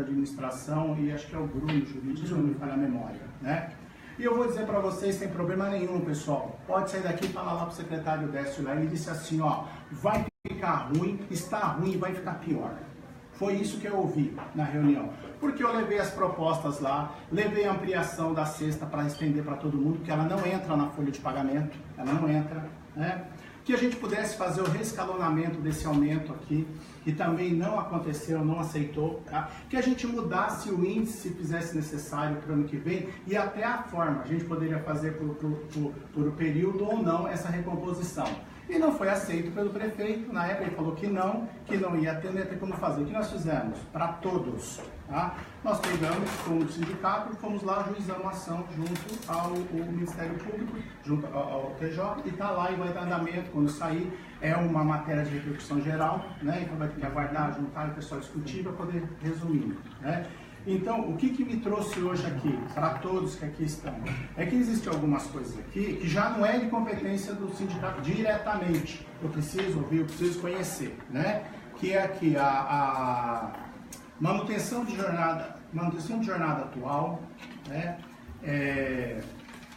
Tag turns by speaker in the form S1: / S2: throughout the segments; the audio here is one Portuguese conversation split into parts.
S1: administração e acho que é o Bruno Jurídico, se não me falha a memória, né? E eu vou dizer para vocês, sem problema nenhum, pessoal, pode sair daqui e falar lá para o secretário Décio lá, ele disse assim, ó, vai ficar ruim, está ruim e vai ficar pior. Foi isso que eu ouvi na reunião, porque eu levei as propostas lá, levei a ampliação da cesta para estender para todo mundo, que ela não entra na folha de pagamento, ela não entra, né? Que a gente pudesse fazer o reescalonamento desse aumento aqui, que também não aconteceu, não aceitou, tá? Que a gente mudasse o índice, se fizesse necessário para o ano que vem, e até a forma, a gente poderia fazer por o período ou não essa recomposição. E não foi aceito pelo prefeito, na época ele falou que não ia ter, não ia ter como fazer. O que nós fizemos? Para todos, tá? Nós pegamos como sindicato e fomos lá ajuizando a ação junto ao Ministério Público, junto ao TJ, e está lá e vai dar andamento quando sair. É uma matéria de repercussão geral, né? Então vai ter que aguardar, juntar e o pessoal discutir para poder resumir, né? Então, o que me trouxe hoje aqui, para todos que aqui estão, é que existem algumas coisas aqui que já não é de competência do sindicato diretamente. Eu preciso ouvir, eu preciso conhecer, né? Que é aqui a manutenção de jornada atual, né?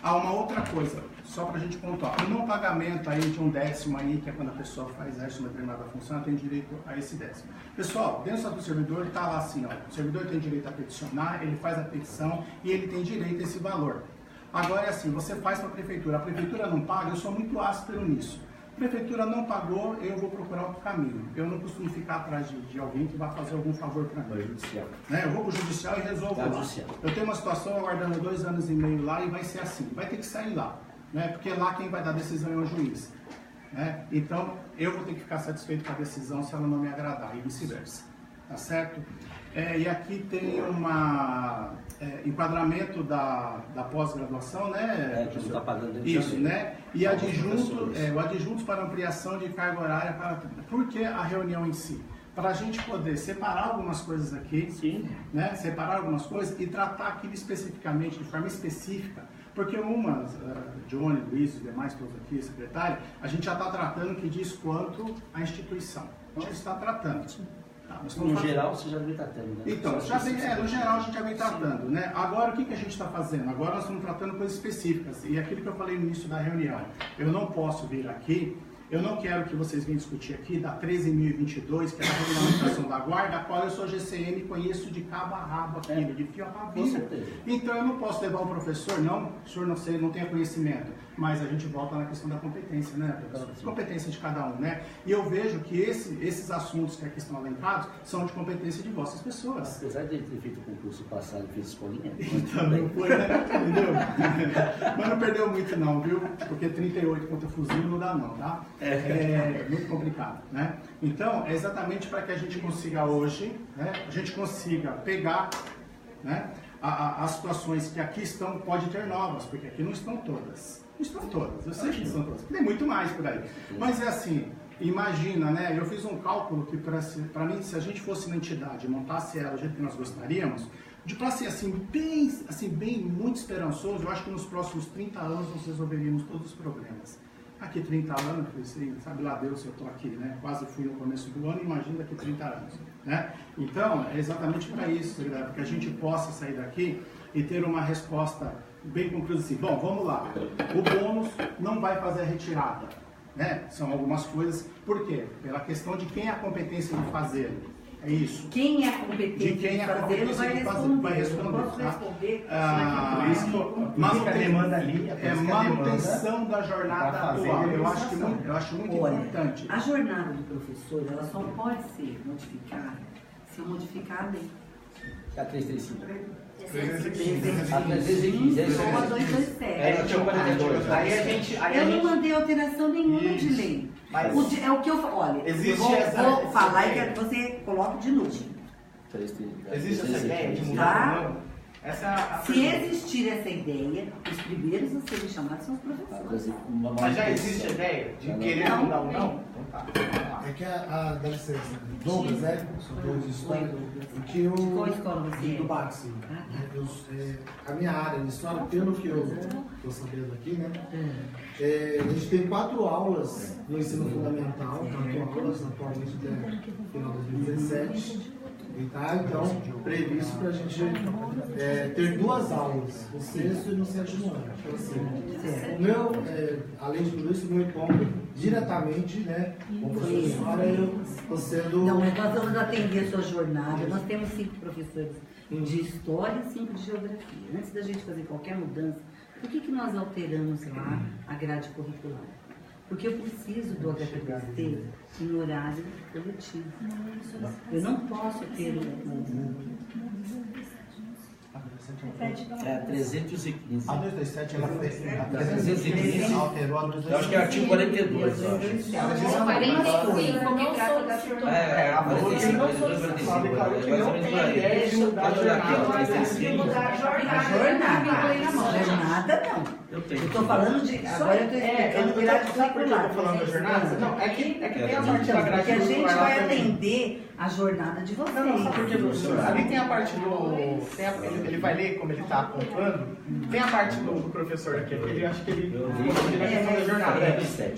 S1: Há uma outra coisa, só para a gente pontuar, o não pagamento aí de um décimo aí, que é quando a pessoa faz uma determinada função, tem direito a esse décimo. Pessoal, dentro do servidor está lá assim, ó, o servidor tem direito a peticionar, ele faz a petição e ele tem direito a esse valor. Agora é assim, você faz para a prefeitura não paga, eu sou muito áspero nisso. A prefeitura não pagou, eu vou procurar outro caminho. Eu não costumo ficar atrás de alguém que vai fazer algum favor para mim. Judicial. Né? Eu vou para o judicial e resolvo lá. Judicial. Eu tenho uma situação aguardando 2 anos e meio lá e vai ser assim, vai ter que sair lá. Né? Porque lá quem vai dar decisão é o juiz. Né? Então, eu vou ter que ficar satisfeito com a decisão se ela não me agradar e vice-versa. Tá certo? E aqui tem enquadramento da pós-graduação, né?
S2: Que não está pagando
S1: isso,
S2: também,
S1: né? E adjuntos para ampliação de carga horária. Por que a reunião em si? Para a gente poder separar algumas coisas aqui, sim, né? Separar algumas coisas e tratar aquilo especificamente, de forma específica. Porque Johnny, Luiz, os demais, todos aqui, secretário, a gente já está tratando que diz quanto à instituição. A gente está tratando. Tá,
S2: no geral, você já vem tratando, né?
S1: Então, no geral a gente já vem tratando, né? Agora, o que a gente está fazendo? Agora nós estamos tratando coisas específicas. E aquilo que eu falei no início da reunião, eu não posso vir aqui, eu não quero que vocês venham discutir aqui da 13.022, que é a regulamentação da guarda, a qual eu sou GCM e conheço de cabo a rabo aquilo, de fio a pavio. Então eu não posso levar um professor, não, o senhor não tenha conhecimento, mas a gente volta na questão da competência, né, professor? Competência de cada um, né? E eu vejo que esses assuntos que aqui estão alencados são de competência de vossas pessoas.
S2: Apesar de ele ter feito o concurso passado e fez escolinha.
S1: Então, não foi, né? Entendeu? Mas não perdeu muito não, viu? Porque 38 contra fuzil não dá não, tá? É muito complicado, né? Então, é exatamente para que a gente consiga hoje, né? A gente consiga pegar, né? As situações que aqui estão, pode ter novas, porque aqui não estão todas. Não estão todas, eu sei que estão todas. Tem muito mais por aí. Mas é assim, imagina, né? Eu fiz um cálculo que para mim, se a gente fosse uma entidade, montasse ela do jeito que nós gostaríamos, para ser assim, bem muito esperançoso, eu acho que nos próximos 30 anos nós resolveríamos todos os problemas. Aqui 30 anos, assim, sabe lá Deus se eu estou aqui, né? Quase fui no começo do ano, imagina daqui 30 anos, né? Então, é exatamente para isso, para que a gente possa sair daqui e ter uma resposta bem conclusiva assim, bom, vamos lá, o bônus não vai fazer a retirada, né? São algumas coisas, por quê? Pela questão de quem é a competência de fazer. É isso.
S3: Quem é competente
S1: de quem é competência de fazer, vai responder.
S3: Não posso responder.
S1: Manutenção da jornada atual. Eu acho muito importante.
S3: A jornada do professor, ela só pode ser modificada se eu modificar a lei.
S2: A 335.
S3: A 227. Eu não mandei alteração nenhuma de lei. Mas é o que eu falo. Olha, eu vou falar e quero que você coloque de novo.
S4: Existe essa ideia de mudar?
S3: Se existir essa ideia, os primeiros a serem chamados são os professores.
S4: Mas já existe a ideia de querer mudar ou não? Então tá.
S5: É que dá licença, Douglas, né? Sou Douglas de História. Que
S3: qual escola você é?
S5: Do Baxi. A minha área de História, pelo que eu estou sabendo aqui, né? A gente tem 4 aulas no ensino fundamental, 4 aulas atualmente até o final de 2017. E tá, então, previsto para a gente ter 2 aulas, no 6º e no 7º ano. Então, assim, o meu, além de tudo isso, o meu encontro diretamente, né, com a professora, eu estou sendo...
S3: Não, mas nós vamos atender a sua jornada. Nós temos 5 professores de História e 5 de Geografia. Antes da gente fazer qualquer mudança, por que nós alteramos lá a grade curricular? Porque eu preciso do HTPC em horário coletivo. Eu não posso ter
S2: É a 315.
S1: A 227 ela fez. A
S2: 315
S1: alterou a 227.
S2: Eu acho que é artigo 42, eu acho.
S6: Ela diz 45, que trata da situação.
S4: A que não tem ideia de mudar a
S3: jornada não. Eu estou falando de. Agora eu estou explicando grade curricular.
S4: Falando da jornada? Não, é que tem a parte da grade curricular.
S3: Porque a gente vai atender a jornada de vocês.
S4: Não, sabe por quê, professor? Ali tem a parte do. Ele vai ler como ele está apontando. Tem a parte do professor aqui, porque ele acha que ele na questão da jornada.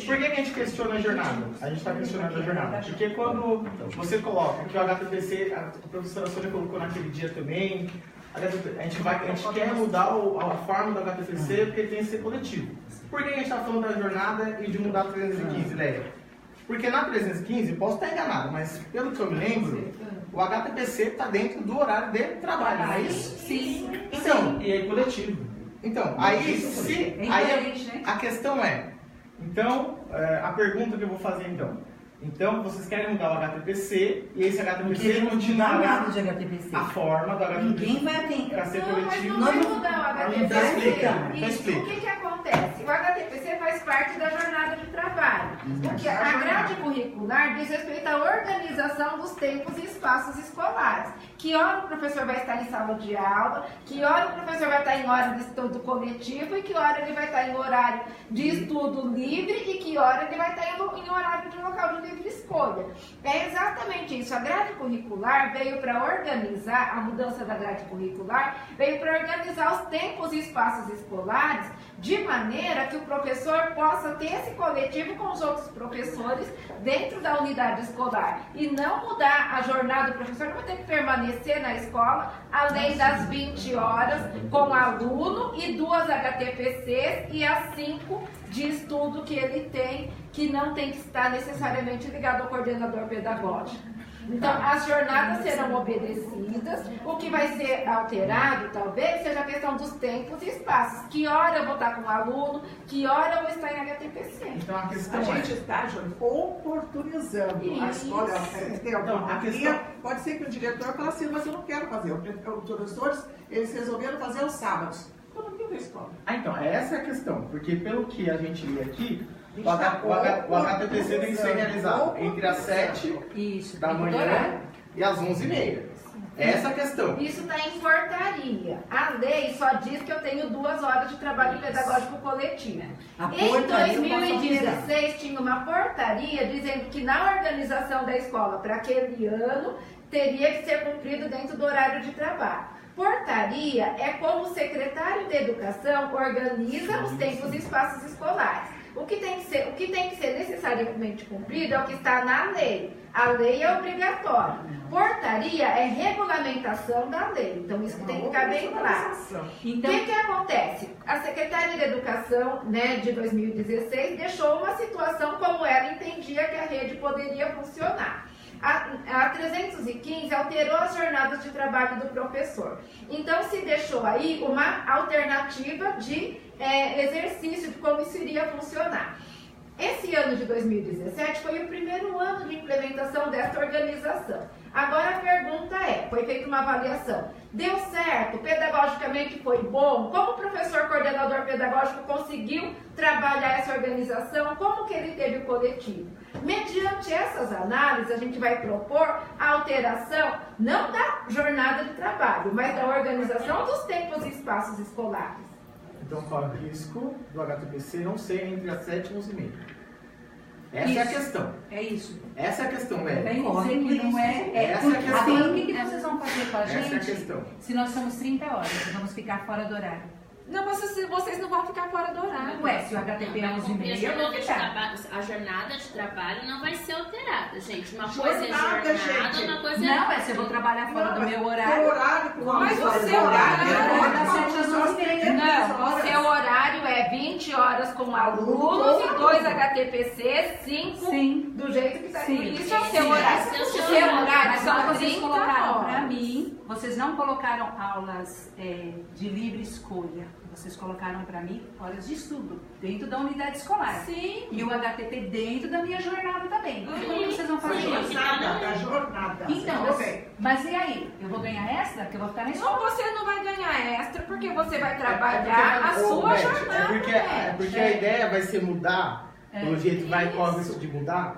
S4: Por que a gente questiona a jornada? A gente está questionando a jornada. Porque quando você coloca que o HTPC, a professora Sônia colocou naquele dia também. A gente quer mudar a forma do HTPC porque tem que ser coletivo. Por que a gente está falando da jornada e de mudar a 315, Lélia? Porque na 315, posso estar enganado, mas pelo que eu me lembro, o HTPC está dentro do horário de trabalho, não é isso?
S6: Sim.
S4: Então,
S2: E é coletivo.
S4: então aí a questão é, então, a pergunta que eu vou fazer então, vocês querem mudar o HTPC e esse HTPC continuará
S3: de HTPC.
S4: a forma do HTPC.
S3: Ninguém vai atender.
S4: Para ser
S6: Não, mas
S4: coletivo.
S6: não vai mudar o HTPC.
S4: Então explica.
S6: O que acontece? O HTPC faz parte da jornada de trabalho. Porque a grade curricular diz respeito à organização dos tempos e espaços escolares. Que hora o professor vai estar em sala de aula, que hora o professor vai estar em hora de estudo coletivo e que hora ele vai estar em horário de estudo livre e que hora ele vai estar em horário de local de livre escolha. É exatamente isso. A grade curricular veio para organizar, a mudança da grade curricular veio para organizar os tempos e espaços escolares de maneira que o professor possa ter esse coletivo com os outros professores dentro da unidade escolar e não mudar a jornada do professor, não vai ter que permanecer na escola além das 20 horas com aluno e 2 HTPCs e as 5 de estudo que ele tem, que não tem que estar necessariamente ligado ao coordenador pedagógico. Então, as jornadas serão obedecidas. O que vai ser alterado, talvez, seja a questão dos tempos e espaços. Que hora eu vou estar com o aluno, que hora eu vou estar em HTPC.
S4: Então, a questão
S7: a gente está, Jônia, oportunizando a escola. Pode ser que o diretor fale assim, mas eu não quero fazer. Os professores, eles resolveram fazer aos sábados. Eu não tenho da escola.
S4: Então, essa é a questão. Porque, pelo que a gente lê aqui, o HTPC tem que ser realizado entre as 7 da manhã e as 11h30. Essa é a questão.
S6: Isso está em portaria. A lei só diz que eu tenho 2 horas de trabalho pedagógico coletivo. Em 2016 tinha uma portaria dizendo que na organização da escola para aquele ano teria que ser cumprido dentro do horário de trabalho. Portaria é como o secretário de Educação organiza os tempos e espaços escolares. O que tem que ser necessariamente cumprido é o que está na lei. A lei é obrigatória. Portaria é regulamentação da lei. Então, isso tem que ficar bem claro. Então, o que acontece? A Secretaria de Educação, de 2016, deixou uma situação como ela entendia que a rede poderia funcionar. A 315 alterou as jornadas de trabalho do professor. Então, se deixou aí uma alternativa de exercício de como isso iria funcionar. Esse ano de 2017 foi o primeiro ano de implementação dessa organização. Agora a pergunta foi feita uma avaliação. Deu certo? Pedagogicamente foi bom? Como o professor coordenador pedagógico conseguiu trabalhar essa organização? Como que ele teve o coletivo? Mediante essas análises, a gente vai propor a alteração, não da jornada de trabalho, mas da organização dos tempos e espaços escolares.
S4: Então, corre o risco do HTPC não ser entre as 7 e 11h30. Essa é a questão.
S8: É isso.
S4: Essa é a questão,
S8: Bem dizer que não é.
S4: Essa é a questão.
S8: Agora, o que vocês vão fazer com a gente?
S4: Essa é a questão.
S8: Se nós somos 30 horas, vamos ficar fora do horário.
S6: Não, mas vocês não vão ficar fora do horário.
S8: Ué, se o HTP é 11h30, eu vou ficar.
S9: A jornada de trabalho não vai ser alterada, gente. Uma coisa é jornada, uma coisa é...
S8: Não, é se eu vou trabalhar fora do meu horário.
S6: Mas o seu horário... Não, o seu horário é 20 horas com alunos e 2 HTPC, 5 do jeito que está aqui. Isso é o seu horário. O seu horário são
S8: Vocês
S6: 30
S8: colocaram para
S6: horas.
S8: mim, vocês não colocaram aulas de livre escolha. Vocês colocaram para mim horas de estudo dentro da unidade escolar.
S6: Sim.
S8: E o HTP dentro da minha jornada também. Como vocês vão fazer isso?
S7: Da jornada.
S8: Então, mas e aí? Eu vou ganhar extra? Porque eu vou ficar na
S6: Não,
S8: escola.
S6: você não vai ganhar extra porque você vai trabalhar a sua jornada.
S4: Porque a ideia vai ser mudar, pelo jeito vai correr isso de mudar,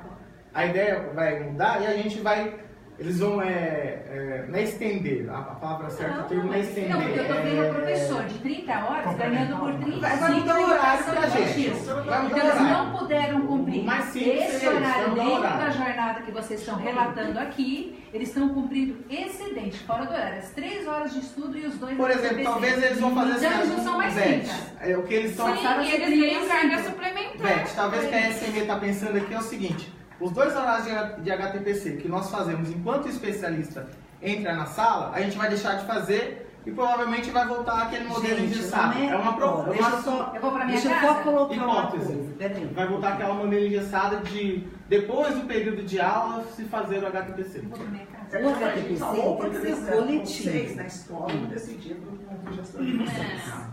S4: a ideia vai mudar e a gente vai... Eles vão não é estender, a palavra certa, o termo não é estender.
S8: Não, porque eu tô vendo o professor de 30 horas ganhando por 35
S4: Vai mudar o horário pra gente. Vai mudar
S8: Então
S4: o
S8: eles
S4: horário.
S8: não puderam cumprir
S4: Mais simples
S8: esse
S4: seria isso,
S8: horário
S4: vai mudar o
S8: dentro
S4: horário.
S8: da jornada que vocês estão relatando aqui, eles estão cumprindo excedente, fora do horário, as 3 horas de estudo e os 2
S4: Por exemplo, talvez eles vão fazer
S8: então eles não são mais 30.
S4: O que eles estão...
S6: Sim, e eles ganham carga suplementar.
S4: Beth, talvez o que a SME está pensando aqui é o seguinte: os 2 horários de HTPC que nós fazemos enquanto o especialista entra na sala, a gente vai deixar de fazer e provavelmente vai voltar àquele modelo engessado. É uma proposta.
S8: Eu vou pra minha
S3: Deixa eu
S8: casa?
S3: só colocar uma
S4: Hipótese.
S3: coisa. Peraí.
S4: Vai voltar àquela modelo engessada de, depois do período de aula, se fazer o HTPC.
S8: Eu vou pra minha casa.
S3: O HTPC tem que ser coletivo.
S7: Vocês na escola decidiram com a gestão de vocês.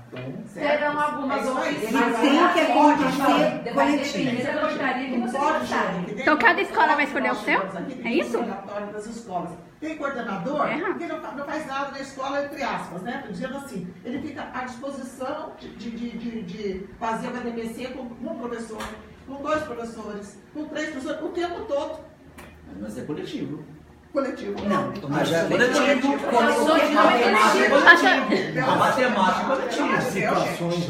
S6: Terão algumas
S3: Ele
S6: opções.
S3: tem que acontecer
S8: Vai depender
S3: coletivo.
S8: da portaria que vocês votarem.
S10: Então cada escola vai escolher o seu? É isso?
S7: Das escolas. Tem coordenador
S10: É errado.
S7: que não faz nada na escola, entre aspas, né? Dizendo assim, ele fica à disposição de fazer o HTPC com um professor, com 2 professores, com 3 professores, o tempo todo.
S2: Mas é coletivo.
S7: Coletivo.
S3: Não,
S2: Mas é
S3: coletivo.
S2: coletivo. A matemática é coletiva.
S5: Situações,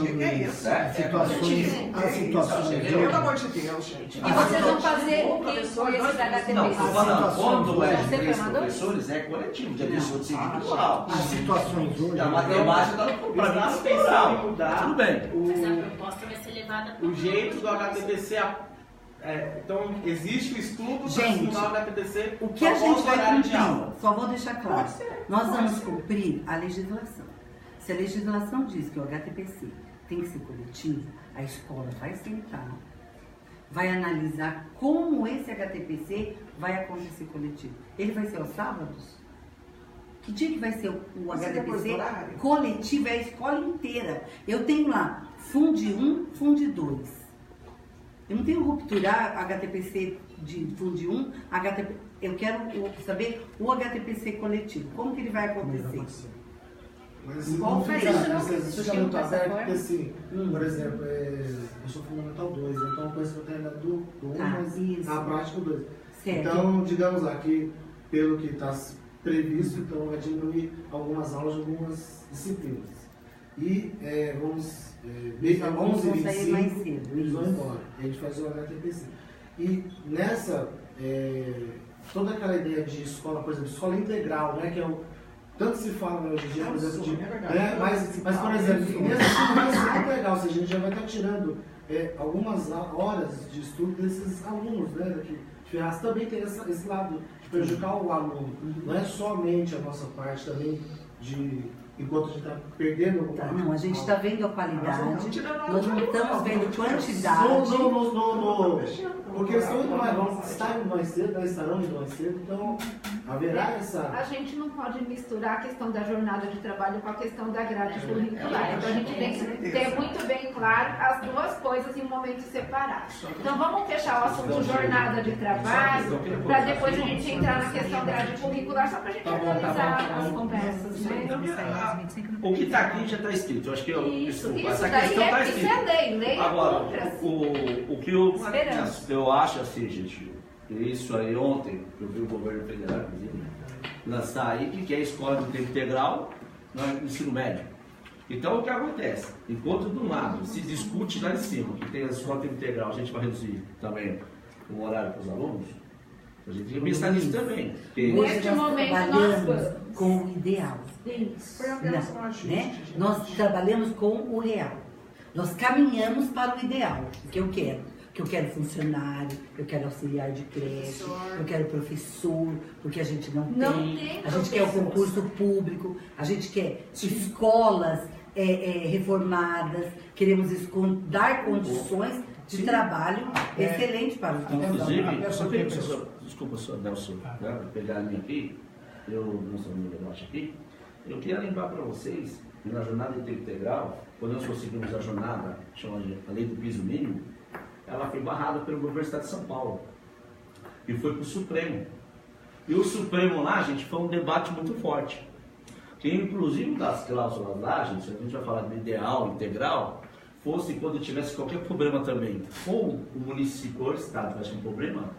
S7: Pelo amor de Deus, gente.
S8: E vocês vão fazer o que com esses HTPC?
S2: Não, tô falando, quando é de
S8: Você
S2: 3
S8: foi mandou?
S2: professores, é coletivo, já deixou de ser individual.
S5: As situações hoje.
S2: A matemática está para mim
S4: Estamos
S2: é
S4: pensando em
S2: plural.
S4: mudar
S2: Tudo bem.
S9: Mas a proposta vai ser levada para
S4: o jeito do HTPC. Então, existe o estudo para
S3: Gente,
S4: mudar o HTPC.
S3: O que a gente vai
S4: horário de aula.
S3: cumprir, só vou deixar claro, nós vamos cumprir a legislação. Se a legislação diz que o HTPC tem que ser coletivo, a escola vai sentar, vai analisar como esse HTPC vai acontecer coletivo. Ele vai ser aos sábados? Que dia que vai ser o HTPC coletivo? É a escola inteira. Eu tenho lá Funde 1, Funde 2. Eu não tenho rupturar HTPC de Funde 1, HTPC. Eu quero saber o HTPC coletivo. Como que ele vai acontecer?
S5: Mas
S3: Qual
S5: não
S3: faz
S5: fica,
S3: isso, não?
S5: fica muito aberto, porque assim, por exemplo, eu sou fundamental 2, então eu conheço o treinador do 1, mas
S3: isso.
S5: na prática o 2.
S3: Certo.
S5: Então, digamos lá, que pelo que está previsto, então vai diminuir algumas aulas de algumas disciplinas. E vamos ver que a 11h25 eles vão embora. A gente faz o HTPC. E nessa, toda aquela ideia de escola, por exemplo, escola integral, né, que é o. Tanto se fala hoje em dia, por exemplo, de. Mas, por exemplo, mesmo assim vai ser muito legal, ou seja, a gente já vai estar tirando algumas horas de estudo desses alunos, né? Daqui de Ferraz também tem esse lado de prejudicar o aluno. Não é somente a nossa parte também de. Enquanto a gente está perdendo...
S3: Não, a gente está vendo a qualidade, nós não estamos vendo quantidade.
S5: Porque eles estão indo mais, vão estar indo mais cedo, estarão indo mais cedo, então haverá essa...
S6: A gente não pode misturar a questão da jornada de trabalho com a questão da grade curricular. Então a gente tem que ter muito bem claro as duas coisas em um momento separado. Então vamos fechar o assunto jornada de trabalho, para depois a gente entrar na questão grade curricular, só para a gente organizar as conversas.
S2: O que está aqui já está escrito. Eu acho que
S6: Isso
S2: essa
S6: daí
S2: questão está
S6: isso
S2: escrita.
S6: é lei
S2: Agora,
S6: contra.
S2: o que eu acho assim, gente, isso aí ontem, eu vi o governo federal, inclusive, lançar aí que é a escola de tempo integral no ensino médio. Então, o que acontece? Enquanto do lado se discute lá em cima que tem a escola de tempo integral, a gente vai reduzir também o horário para os alunos, A gente tem que pensar nisso também.
S3: Neste momento nós com o ideal. Nós trabalhamos com o real. Nós caminhamos para o ideal, que eu quero. Que eu quero funcionário, eu quero auxiliar de creche, eu quero professor, porque a gente não tem. A gente quer o concurso público, a gente quer escolas reformadas, queremos dar condições de trabalho excelente para os
S2: Inclusive, desculpa, senhor Nelson, pegar a minha aqui, nosso amigo aqui, eu queria lembrar para vocês, na jornada de tempo integral, quando nós conseguimos a jornada, chamada a lei do piso mínimo, ela foi barrada pelo governo do estado de São Paulo e foi para o Supremo. E o Supremo lá, gente, foi um debate muito forte. Que inclusive das cláusulas lá, gente, a gente vai falar do ideal, integral, fosse quando tivesse qualquer problema também, ou o município ou o estado tivesse um problema,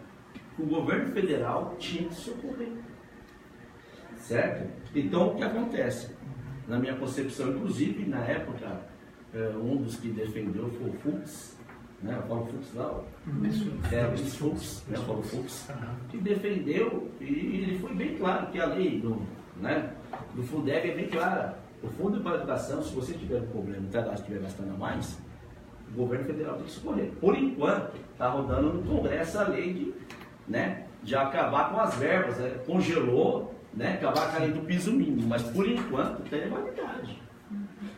S2: o governo federal tinha que socorrer. Certo? Então, o que acontece? Na minha concepção, inclusive, na época, um dos que defendeu foi o Fux, né? O Paulo Fux lá, o Fux, né? O Paulo Fux, que defendeu, e ele foi bem claro que a lei do Fundeb é bem clara. O Fundo para a Educação, se você tiver um problema e estiver gastando a mais, o governo federal tem que socorrer. Por enquanto, está rodando no Congresso a lei de acabar com as verbas, congelou, acabar com a lei do piso mínimo, mas por enquanto tem validade.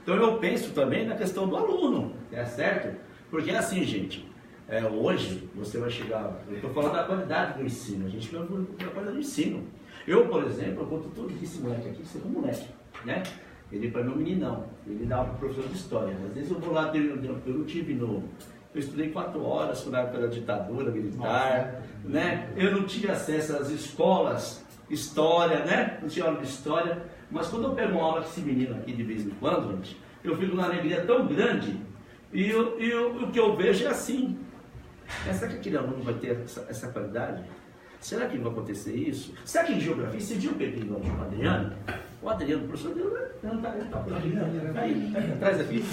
S2: Então eu penso também na questão do aluno, certo? Porque assim, gente, hoje você vai chegar, eu estou falando da qualidade do ensino, a gente vai da qualidade do ensino. Eu, por exemplo, eu conto tudo esse moleque aqui, você é um moleque, né? Ele para mim é um meninão, ele dá uma professor de história. Às vezes eu vou lá, eu estudei 4 horas na época da ditadura militar, né? Eu não tinha acesso às escolas, história, né? Não tinha aula de história, mas quando eu pego uma aula com esse menino aqui de vez em quando, gente, eu fico numa alegria tão grande. E o que eu vejo é assim. Será que aquele aluno vai ter essa qualidade? Será que vai acontecer isso? Será que em geografia, esse dia eu peguei lá o Adriano, o professor dele, não está por aqui, está aí, atrás aqui.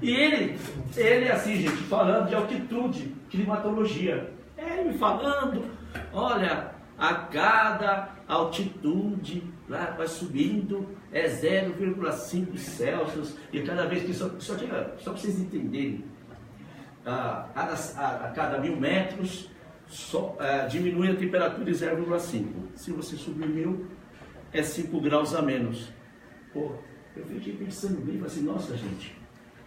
S2: E ele assim, gente, falando de altitude, climatologia. Ele me falando, olha, a cada altitude vai subindo, é 0,5 Celsius, e cada vez que, só para vocês entenderem, a cada 1000 metros, diminui a temperatura em 0,5. Se você subir 1000, é 5 graus a menos. Pô, eu fiquei pensando bem, falei assim, nossa gente,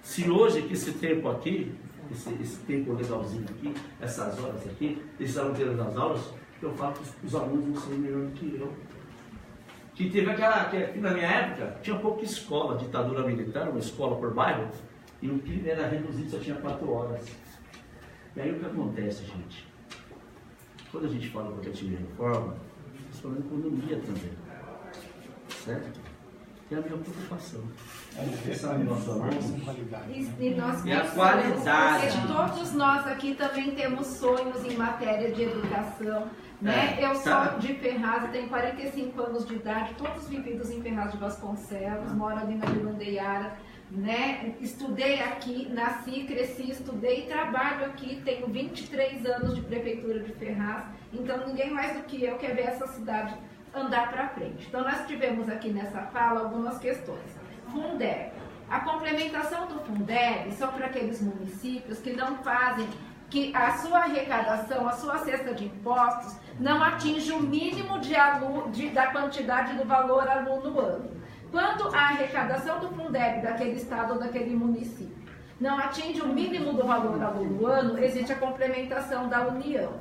S2: se hoje que esse tempo aqui, esse tempo legalzinho aqui, essas horas aqui, esses alunos nas aulas, eu falo que os alunos vão ser melhor do que eu. Que teve que na minha época, tinha pouca escola, ditadura militar, uma escola por bairro, e o que era reduzido só tinha 4 horas. E aí o que acontece, gente? Quando a gente fala projeto de reforma, nós falamos de economia também. Certo? É a minha preocupação.
S6: E nós
S2: a qualidade.
S6: Porque todos nós aqui também temos sonhos em matéria de educação. Né? Eu sou de Ferraz, tenho 45 anos de idade, todos vividos em Ferraz de Vasconcelos, moro ali na Vila Andeiara, né? Estudei aqui, nasci, cresci, estudei e trabalho aqui, tenho 23 anos de prefeitura de Ferraz, então ninguém mais do que eu quer ver essa cidade andar para frente. Então nós tivemos aqui nessa fala algumas questões. Fundeb. A complementação do Fundeb são para aqueles municípios que não fazem, que a sua arrecadação, a sua cesta de impostos, não atinge o mínimo da quantidade do valor aluno ano. Quando a arrecadação do Fundeb daquele estado ou daquele município não atinge o mínimo do valor aluno ano, existe a complementação da União.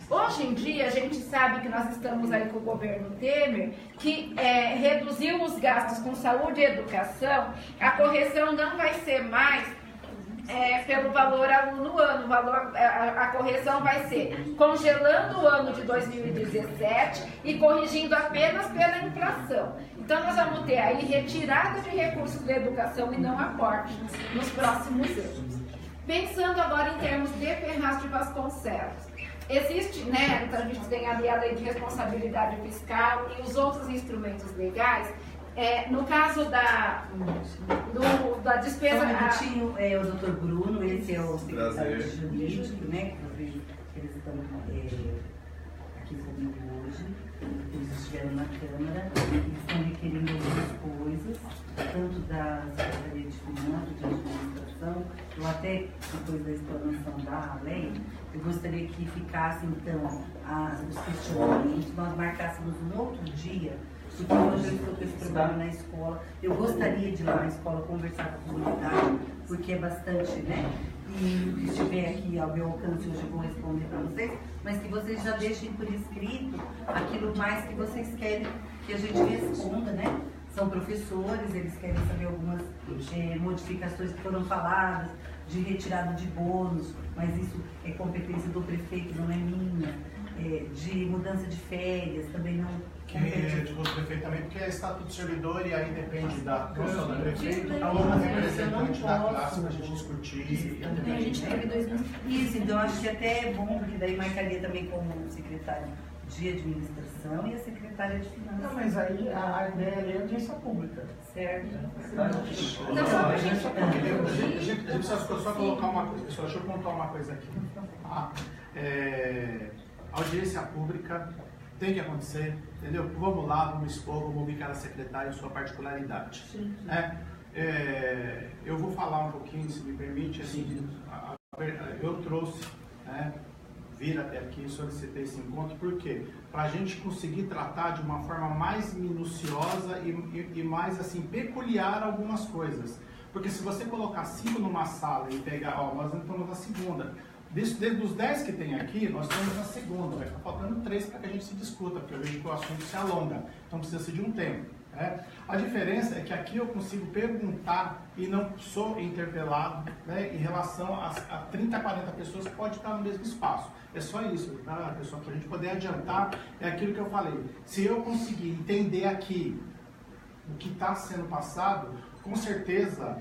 S6: Hoje em dia, a gente sabe que nós estamos aí com o governo Temer, que reduziu os gastos com saúde e educação, a correção não vai ser mais pelo valor aluno ano, a correção vai ser congelando o ano de 2017 e corrigindo apenas pela inflação. Então nós vamos ter aí retirada de recursos da educação e não aporte nos próximos anos. Pensando agora em termos de Ferraz de Vasconcelos, existe, né, então a gente tem ali a lei de responsabilidade fiscal e os outros instrumentos legais. No caso da despesa...
S3: o doutor Bruno, esse é o secretário de jurídico, né? Que eles estão aqui aqui comigo hoje, eles estiveram na Câmara, eles estão requerendo algumas coisas, tanto da Secretaria de Finanças, de Administração, eu até, depois da explanação da lei, eu gostaria que ficasse, então, os questionamentos, nós marcássemos um outro dia, porque hoje eu estou com esse problema na escola, eu gostaria de ir lá na escola conversar com a comunidade, porque é bastante, né? E o que estiver aqui ao meu alcance hoje eu vou responder para vocês, mas que vocês já deixem por escrito aquilo mais que vocês querem que a gente responda, né? São professores, eles querem saber algumas modificações que foram faladas, de retirada de bônus, mas isso é competência do prefeito, não é minha, de mudança de férias, também não...
S1: Do prefeito também, porque é estatuto de servidor e aí depende não só do prefeito, ou do representante da classe para a gente discutir.
S3: A gente teve 2000. Isso, então acho que até é bom, porque daí marcaria também como secretário de administração e a secretária de finanças.
S4: Não, mas aí a ideia é a audiência pública.
S3: Certo.
S1: Então, a gente precisa só colocar uma coisa, pessoal, deixa eu pontuar uma coisa aqui. Audiência pública tem que acontecer, entendeu? Vamos lá, vamos expor, vamos ouvir cada secretário em sua particularidade. Sim. Eu vou falar um pouquinho, se me permite, assim, eu trouxe, vir até aqui, solicitei esse encontro, por quê? Para a gente conseguir tratar de uma forma mais minuciosa e mais, assim, peculiar algumas coisas. Porque se você colocar 5 numa sala e pegar, nós estamos na segunda, dos 10 que tem aqui, nós estamos na segunda, vai ficar faltando 3 para que a gente se discuta, porque eu vejo que o assunto se alonga, então precisa-se de um tempo. A diferença é que aqui eu consigo perguntar e não sou interpelado em relação a 30, 40 pessoas que pode estar no mesmo espaço. É só isso, tá, pessoal? Para a gente poder adiantar, é aquilo que eu falei. Se eu conseguir entender aqui o que está sendo passado, com certeza...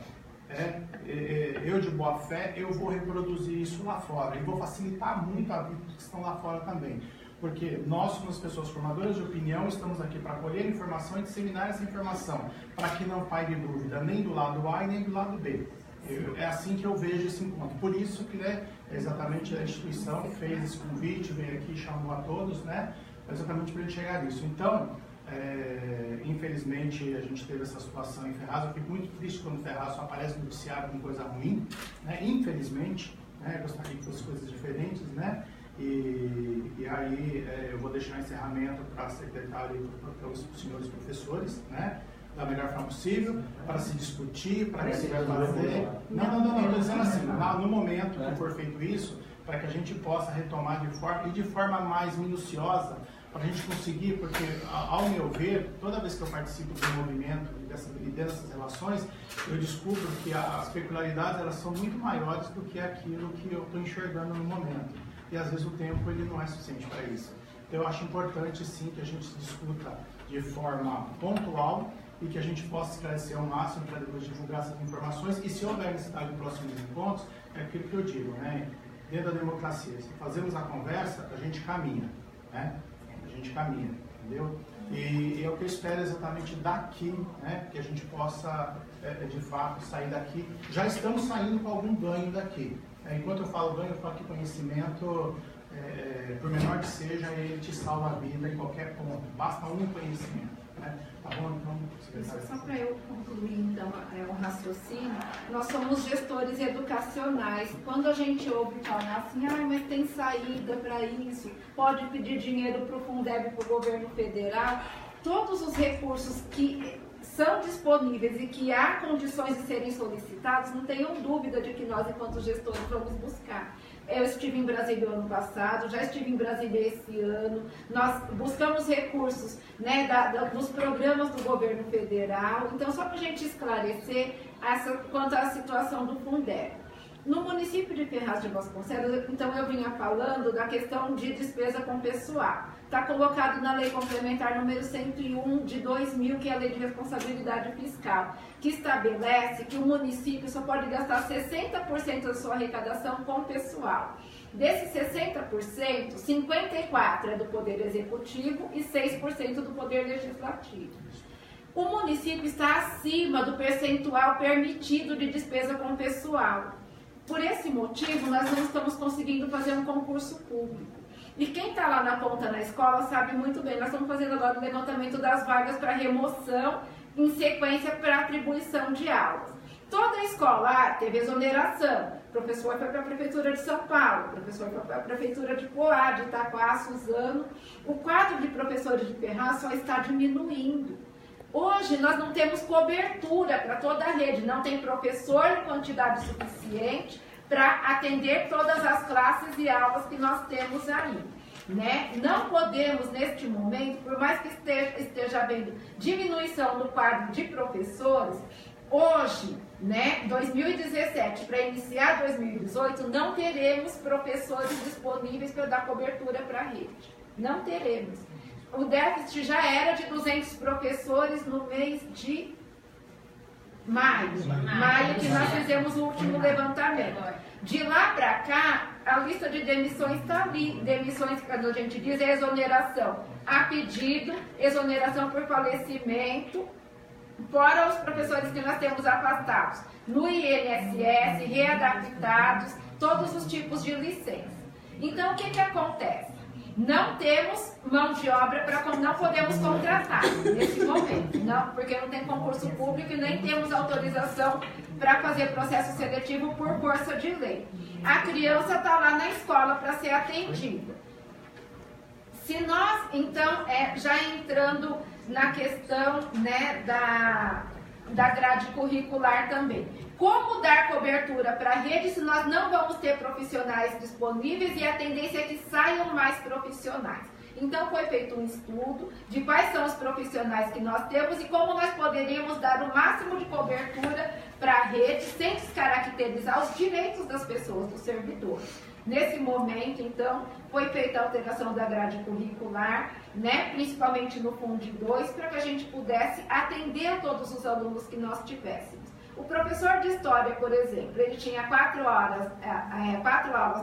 S1: eu de boa fé, eu vou reproduzir isso lá fora e vou facilitar muito a vida dos que estão lá fora também, porque nós somos pessoas formadoras de opinião, estamos aqui para colher informação e disseminar essa informação, para que não paire dúvida nem do lado A e nem do lado B. É assim que eu vejo esse encontro, por isso que exatamente a instituição fez esse convite, veio aqui e chamou a todos, exatamente para a gente chegar nisso. Então, infelizmente a gente teve essa situação em Ferraz. Eu fico muito triste quando Ferraz só aparece no noticiário com coisa ruim, infelizmente, eu gostaria que fossem coisas diferentes, e aí eu vou deixar o encerramento para a secretária e para os senhores professores, da melhor forma possível, para se discutir, para que se vai fazer. Não, estou dizendo assim, no momento que for feito isso, para que a gente possa retomar de forma mais minuciosa, para a gente conseguir, porque, ao meu ver, toda vez que eu participo do movimento e dessas relações, eu descubro que as peculiaridades elas são muito maiores do que aquilo que eu estou enxergando no momento. E, às vezes, o tempo ele não é suficiente para isso. Então, eu acho importante, sim, que a gente discuta de forma pontual e que a gente possa esclarecer ao máximo para depois divulgar essas informações. E, se houver necessidade de próximos encontros, é aquilo que eu digo, dentro da democracia, se fazemos a conversa, a gente caminha, A gente caminha, entendeu? E é o que eu espero exatamente daqui, que a gente possa, de fato, sair daqui. Já estamos saindo com algum ganho daqui. Enquanto eu falo ganho, eu falo que conhecimento, por menor que seja, ele te salva a vida em qualquer ponto. Basta um conhecimento. Tá bom? Então,
S6: só para eu concluir, então, o raciocínio, nós somos gestores educacionais. Quando a gente ouve falar assim, mas tem saída para isso, pode pedir dinheiro para o Fundeb, para o governo federal, todos os recursos que são disponíveis e que há condições de serem solicitados, não tenham dúvida de que nós, enquanto gestores, vamos buscar. Eu estive em Brasília o ano passado, já estive em Brasília esse ano. Nós buscamos recursos dos programas do governo federal. Então, só para a gente esclarecer quanto à situação do Fundeb. No município de Ferraz de Vasconcelos, então eu vinha falando da questão de despesa com pessoal. Está colocado na Lei Complementar número 101 de 2000, que é a Lei de Responsabilidade Fiscal, que estabelece que o município só pode gastar 60% da sua arrecadação com pessoal. Desses 60%, 54% é do Poder Executivo e 6% do Poder Legislativo. O município está acima do percentual permitido de despesa com pessoal. Por esse motivo, nós não estamos conseguindo fazer um concurso público. E quem está lá na ponta na escola sabe muito bem, nós estamos fazendo agora o levantamento das vagas para remoção em sequência para atribuição de aulas. Toda a escola teve exoneração. O professor foi para a Prefeitura de São Paulo, o professor foi para a Prefeitura de Poá, de Itaquá, Suzano. O quadro de professores de Ferraz só está diminuindo. Hoje nós não temos cobertura para toda a rede, não tem professor em quantidade suficiente para atender todas as classes e aulas que nós temos aí. Né? Não podemos, neste momento, por mais que esteja havendo diminuição no quadro de professores, hoje, né, 2017, para iniciar 2018, não teremos professores disponíveis para dar cobertura para a rede. Não teremos. O déficit já era de 200 professores no mês de maio, que nós fizemos o último levantamento. De lá para cá, a lista de demissões está ali. Demissões, quando a gente diz, é exoneração a pedido, exoneração por falecimento, fora os professores que nós temos afastados no INSS, readaptados, todos os tipos de licença. Então, o que acontece? Não temos mão de obra não podemos contratar nesse momento, não, porque não tem concurso público e nem temos autorização para fazer processo seletivo por força de lei. A criança está lá na escola para ser atendida. Se nós, então, já entrando na questão, né, da grade curricular também. Como dar cobertura para a rede se nós não vamos ter profissionais disponíveis e a tendência é que saiam mais profissionais? Então foi feito um estudo de quais são os profissionais que nós temos e como nós poderíamos dar o máximo de cobertura para a rede sem descaracterizar os direitos das pessoas, dos servidores. Nesse momento, então, foi feita a alteração da grade curricular, né, principalmente no Fundo 2, para que a gente pudesse atender a todos os alunos que nós tivéssemos. O professor de História, por exemplo, ele tinha 4 aulas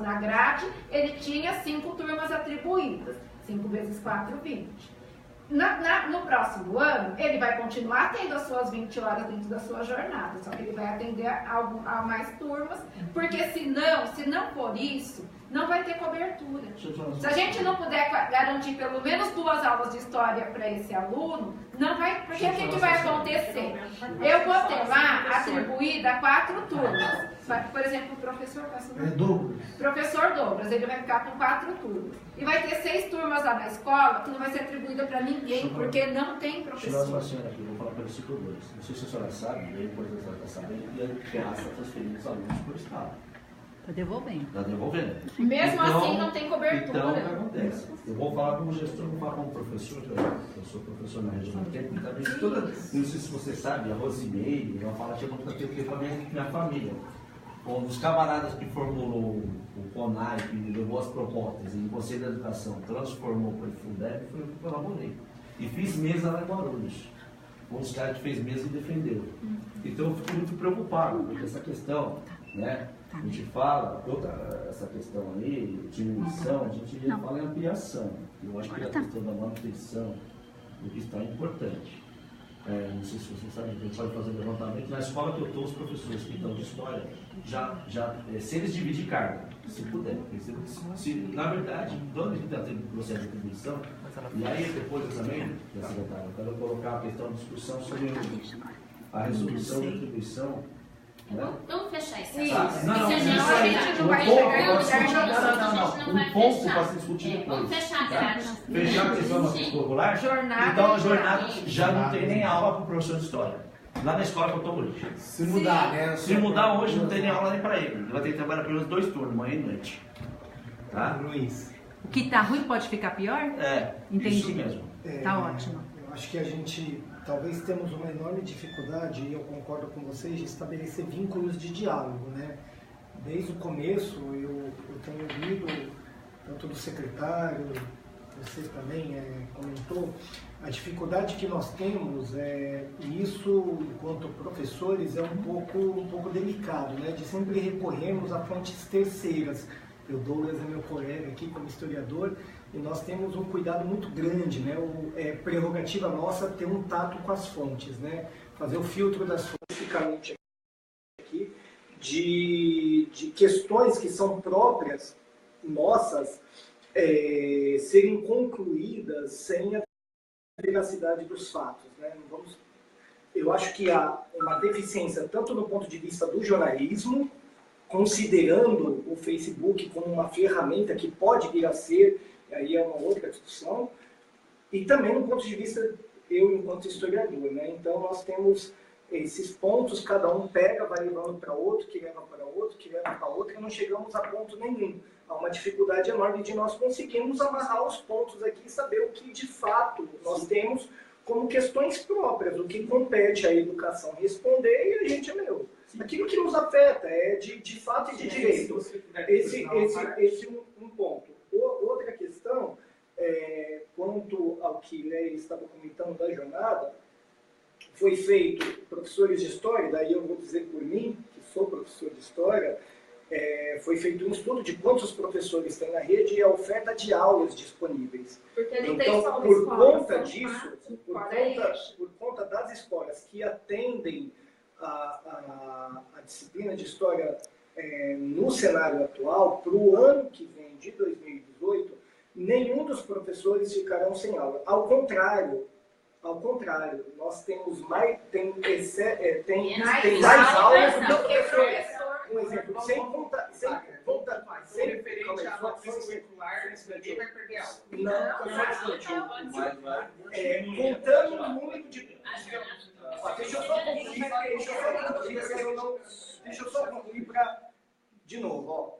S6: na grade, ele tinha 5 turmas atribuídas, 5 vezes 4, 20. No próximo ano, ele vai continuar tendo as suas 20 horas dentro da sua jornada, só que ele vai atender a mais turmas, porque se não for isso, não vai ter cobertura. Se a gente não puder garantir pelo menos 2 aulas de história para esse aluno, não vai, porque o que vai acontecer? Eu vou ter lá atribuída 4 turmas. Por exemplo, o professor Professor Douglas, ele vai ficar com 4 turmas. E vai ter 6 turmas lá na escola que não vai ser atribuída para ninguém, porque não tem professor.
S2: Uma senhora aqui, vou falar pelo ciclo 2. Não sei se a senhora sabe, bem, depois a senhora está sabendo, que a Ferraz está transferindo os alunos para o Estado.
S3: Está devolvendo.
S2: Está devolvendo.
S6: Mesmo então, assim, não tem cobertura.
S2: Então, o que acontece? Eu vou falar como gestor, vou falar como professor, eu sou professor na região técnica, também não sei se você sabe, a Rosimeire, ela fala que eu nunca tenho que ver com a minha família. Um dos camaradas que formulou o CONAI, que levou as propostas e o Conselho da Educação transformou para o Fundeb, foi o que eu colaborei. E fiz mesa lá em Guarulhos. Um dos caras que fez mesa e defendeu. Então eu fico muito preocupado, porque essa questão, né? A gente fala, toda essa questão aí, diminuição, a gente fala em ampliação. Eu acho que a questão da manutenção do que está importante. Não sei se você sabe, a gente pode fazer um levantamento. Na escola que eu estou, os professores que estão de história, se eles dividem carga, se puder. Na verdade, quando a gente está tendo processo de atribuição, e aí depois também, secretário, eu quero colocar a questão de discussão sobre a resolução de atribuição.
S9: Vamos fechar isso.
S2: Não,
S9: a gente não vai chegar
S2: um ponto para se discutir depois.
S9: Vamos fechar a grade.
S2: Fechar a questão da curricular, então a jornada já não tem nem aula para o professor de história. Lá na escola que eu estou hoje.
S5: Se mudar, né?
S2: Se mudar hoje, não tem nem aula nem para ele. Ele vai ter que trabalhar pelo menos 2 turnos, manhã e noite. Tá?
S5: Luiz.
S8: O que está ruim pode ficar pior? Entendi.
S2: Isso mesmo.
S8: Tá ótimo.
S5: Eu acho que a gente talvez temos uma enorme dificuldade, e eu concordo com vocês, de estabelecer vínculos de diálogo, né? Desde o começo eu tenho ouvido, tanto do secretário, você também comentou, a dificuldade que nós temos, e isso, enquanto professores, é um pouco delicado, né? De sempre recorrermos a fontes terceiras. O Douglas é meu colega aqui como historiador, e nós temos um cuidado muito grande, né? É prerrogativa nossa ter um tato com as fontes, né? Fazer o filtro das fontes, especificamente aqui, de questões que são próprias nossas,
S11: serem concluídas sem a veracidade dos fatos, né? Eu acho que há uma deficiência tanto no ponto de vista do jornalismo, considerando o Facebook como uma ferramenta que pode vir a ser, e aí é uma outra discussão, e também no ponto de vista, eu enquanto historiador, né? Então nós temos esses pontos, cada um pega, vai levando para outro, que leva para outro, que leva para outro, e não chegamos a ponto nenhum. Há uma dificuldade enorme de nós conseguirmos amarrar os pontos aqui e saber o que de fato nós temos como questões próprias, o que compete à educação responder, e a gente aquilo que nos afeta é de fato e de direito. Esse um ponto. Outra questão, quanto ao que Leia estava comentando da jornada, foi feito, professores de história, daí eu vou dizer por mim, que sou professor de história, foi feito um estudo de quantos professores tem na rede e a oferta de aulas disponíveis. Então, por conta disso, por conta das escolas que atendem a disciplina de história no cenário atual, para o ano que vem, de 2018, nenhum dos professores ficarão sem aula. Ao contrário, nós temos mais, tem mais aulas do que professor. Um exemplo, sem contar,
S4: referente à nota curricular, ninguém vai perder aula.
S11: Contando o número de... Deixa eu só concluir para... De novo,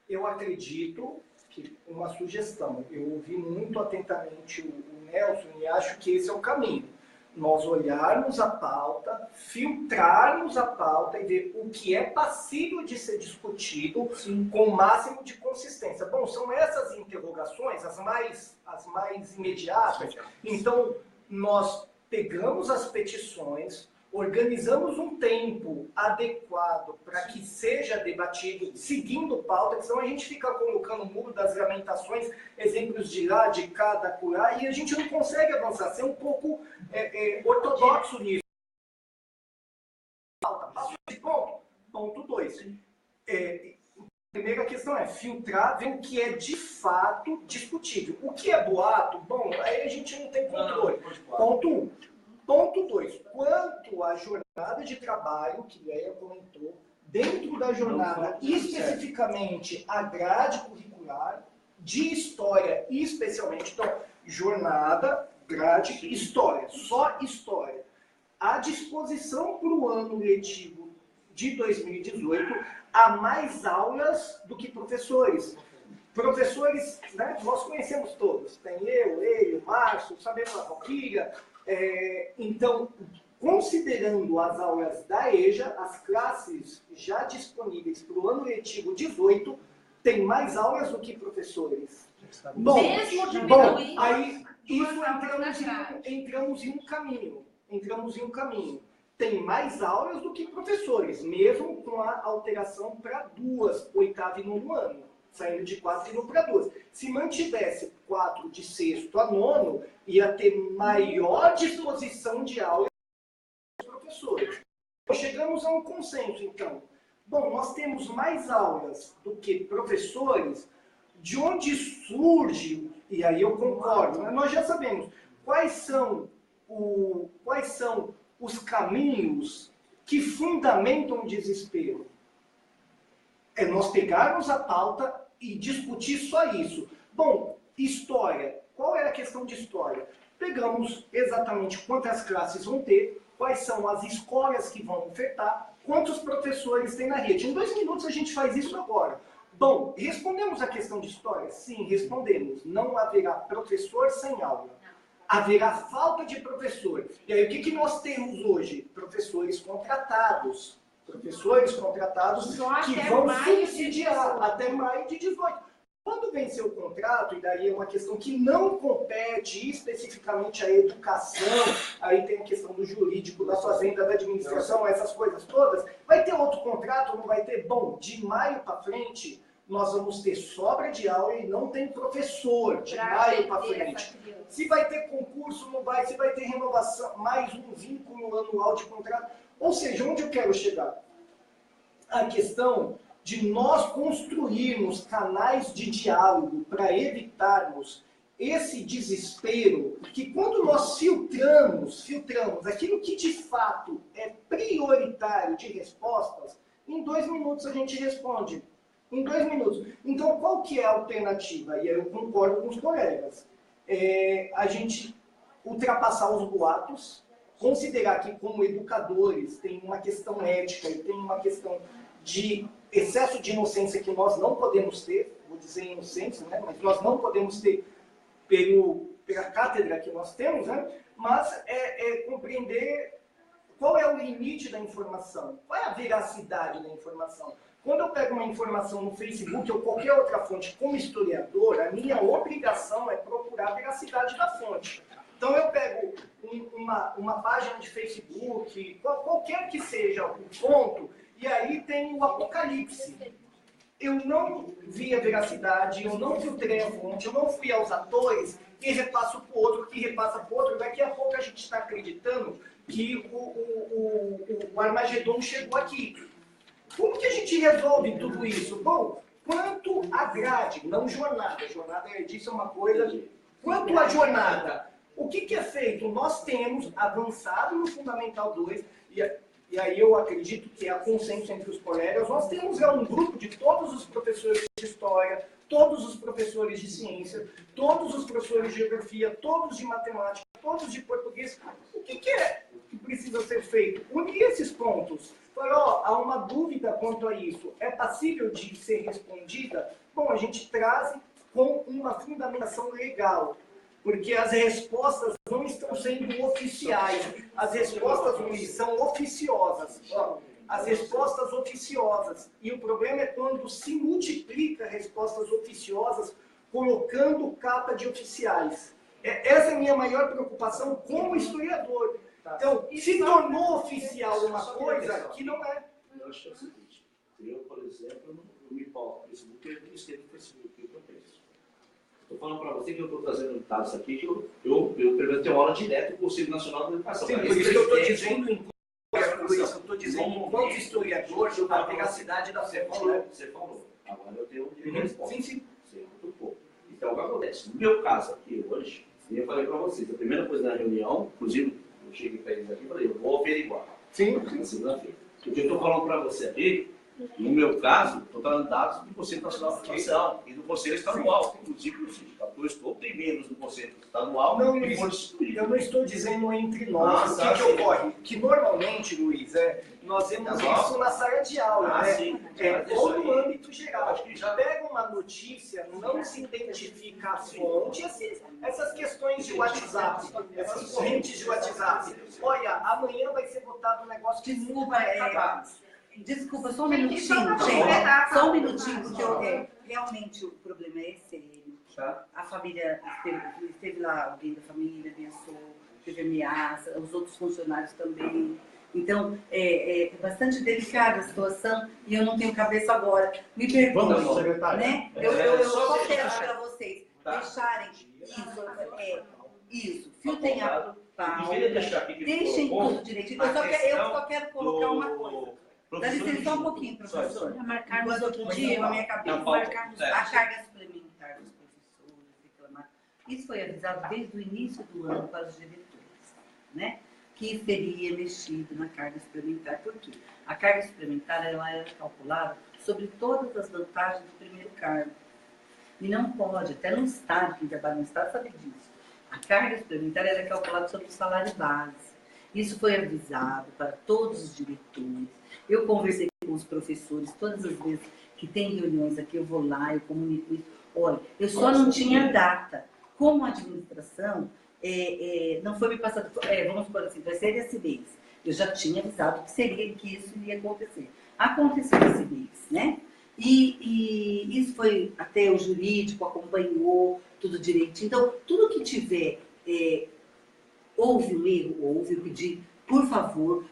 S11: eu acredito que uma sugestão, eu ouvi muito atentamente o Nelson e acho que esse é o caminho. Nós olharmos a pauta, filtrarmos a pauta e ver o que é passível de ser discutido com o máximo de consistência. Bom, são essas interrogações as mais imediatas. Então, nós pegamos as petições, organizamos um tempo adequado para que seja debatido, seguindo pauta, porque senão a gente fica colocando o muro das lamentações, exemplos de lá, de cá, da curá, e a gente não consegue avançar, ser um pouco ortodoxo nisso. Ponto 2. Primeira questão é filtrar, ver o que é de fato discutível. O que é boato? Bom, aí a gente não tem controle. Ponto 1. Ponto 2. Quanto à jornada de trabalho, que Leia comentou, dentro da jornada, especificamente a grade curricular, de história especialmente, então, jornada, grade, história, só história. À disposição para o ano letivo de 2018, há mais aulas do que professores. Professores, né, nós conhecemos todos. Tem eu, ele, o Márcio, sabemos a Valquíria. Então, considerando as aulas da EJA, as classes já disponíveis para o ano letivo 18, tem mais aulas do que professores. Bom, aí isso entramos em um caminho. Tem mais aulas do que professores, mesmo com a alteração para 2, 8º e 9º ano, saindo de 4 e indo para 2. Se mantivesse 4 de 6º a 9º, ia ter maior disposição de aula dos professores. Chegamos a um consenso, então. Bom, nós temos mais aulas do que professores, de onde surge, e aí eu concordo, mas nós já sabemos quais são os caminhos que fundamentam o desespero. É nós pegarmos a pauta e discutir só isso. Bom, história. Qual é a questão de história? Pegamos exatamente quantas classes vão ter, quais são as escolas que vão ofertar, quantos professores tem na rede. Em 2 minutos a gente faz isso agora. Bom, respondemos a questão de história? Sim, respondemos. Não haverá professor sem aula. Haverá falta de professor. E aí o que nós temos hoje? Professores contratados. Professores contratados que vão subsidiar até maio de 18. Quando vencer o contrato, e daí é uma questão que não compete especificamente à educação, aí tem a questão do jurídico, da fazenda, da administração, essas coisas todas, vai ter outro contrato ou não vai ter? Bom, de maio para frente, nós vamos ter sobra de aula e não tem professor de maio para frente. Se vai ter concurso, não vai, se vai ter renovação, mais um vínculo anual de contrato. Ou seja, onde eu quero chegar? A questão de nós construirmos canais de diálogo para evitarmos esse desespero, que quando nós filtramos aquilo que de fato é prioritário de respostas, em 2 minutos a gente responde. Em 2 minutos. Então, qual que é a alternativa? E aí eu concordo com os colegas. A gente ultrapassar os boatos, considerar que como educadores tem uma questão ética e tem uma questão de excesso de inocência que nós não podemos ter, vou dizer inocência, né? Mas nós não podemos ter pela cátedra que nós temos, né? Mas compreender qual é o limite da informação, qual é a veracidade da informação. Quando eu pego uma informação no Facebook ou qualquer outra fonte como historiador, a minha obrigação é procurar a veracidade da fonte. Então eu pego uma página de Facebook, qualquer que seja o ponto, e aí tem o apocalipse. Eu não vi a veracidade, eu não filtrei a fonte, eu não fui aos atores e repasso para o outro, que repassa para o outro. Daqui a pouco a gente está acreditando que o Armagedon chegou aqui. Como que a gente resolve tudo isso? Bom, quanto a grade, não jornada. Jornada, disso é uma coisa. Quanto a jornada, o que é feito? Nós temos avançado no Fundamental 2, e aí eu acredito que há consenso entre os colegas, nós temos um grupo de todos os professores de História, todos os professores de Ciência, todos os professores de Geografia, todos de Matemática, todos de Português. O que é que precisa ser feito? Unir esses pontos. Falar, há uma dúvida quanto a isso. É passível de ser respondida? Bom, a gente traz com uma fundamentação legal. Porque as respostas não estão sendo oficiais. As respostas, Luiz, são oficiosas. As respostas oficiosas. E o problema é quando se multiplica respostas oficiosas colocando capa de oficiais. Essa é a minha maior preocupação como historiador. Então, se tornou oficial uma coisa que não é.
S2: Eu acho que é o seguinte. Eu, por exemplo, não me pauto no Facebook, eu escrevo no Facebook, o que eu penso. Estou falando para você que eu estou trazendo dados aqui, que eu primeiro tenho aula direto do Conselho Nacional da Educação.
S11: Sim, por isso que eu estou dizendo enquanto historiador, a veracidade da
S2: Você falou. Agora eu tenho de resposta. Sim. Muito pouco. Então, o que acontece? No meu caso aqui hoje, eu falei para vocês, a primeira coisa na reunião, inclusive, eu cheguei para eles aqui e falei, eu vou averiguar.
S11: Sim.
S2: Na segunda-feira. O que eu estou falando para você aqui, no meu caso, estou dando dados do Conselho Nacional de Educação e do Conselho Estadual. Inclusive, eu estou tem menos do Conselho Estadual.
S11: Não, Luiz, eu não estou dizendo entre nós. O que ocorre? Que normalmente, Luiz, nós vemos isso na sala de aula, ou no âmbito geral. Já pega uma notícia, não se identifica a fonte, essas questões de WhatsApp, essas correntes de WhatsApp. Olha, amanhã vai ser votado um negócio que nunca vai acabar.
S3: Desculpa, só um minutinho, gente. Só um minutinho, porque realmente o problema é sério. A família, esteve lá alguém da família, ameaçou, teve ameaça, os outros funcionários também. Então, é bastante delicada a situação e eu não tenho cabeça agora. Me perdoe, né? Eu só quero para vocês deixarem isso, filtrem a pauta, deixem tudo direitinho. Eu só quero colocar uma coisa. Dá licença só um pouquinho, professor.
S9: Marcarmos outro dia,
S3: na minha cabeça. Marcarmos a carga suplementar dos professores, reclamar. Isso foi avisado desde o início do ano para os diretores, né? Que seria mexido na carga suplementar. Por quê? A carga suplementar ela era calculada sobre todas as vantagens do primeiro cargo. E não pode, até no Estado, quem trabalha no Estado sabe disso. A carga suplementar era calculada sobre o salário base. Isso foi avisado para todos os diretores. Eu conversei com os professores, todas as vezes que tem reuniões aqui, eu vou lá, eu comunico isso. Olha, eu só não tinha data. Como administração, não foi me passado, vamos supor assim, vai ser esse mês. Eu já tinha avisado que isso ia acontecer. Aconteceu esse mês, né? E isso foi, até o jurídico acompanhou tudo direitinho. Então, tudo que tiver, houve um erro, houve um pedido, por favor,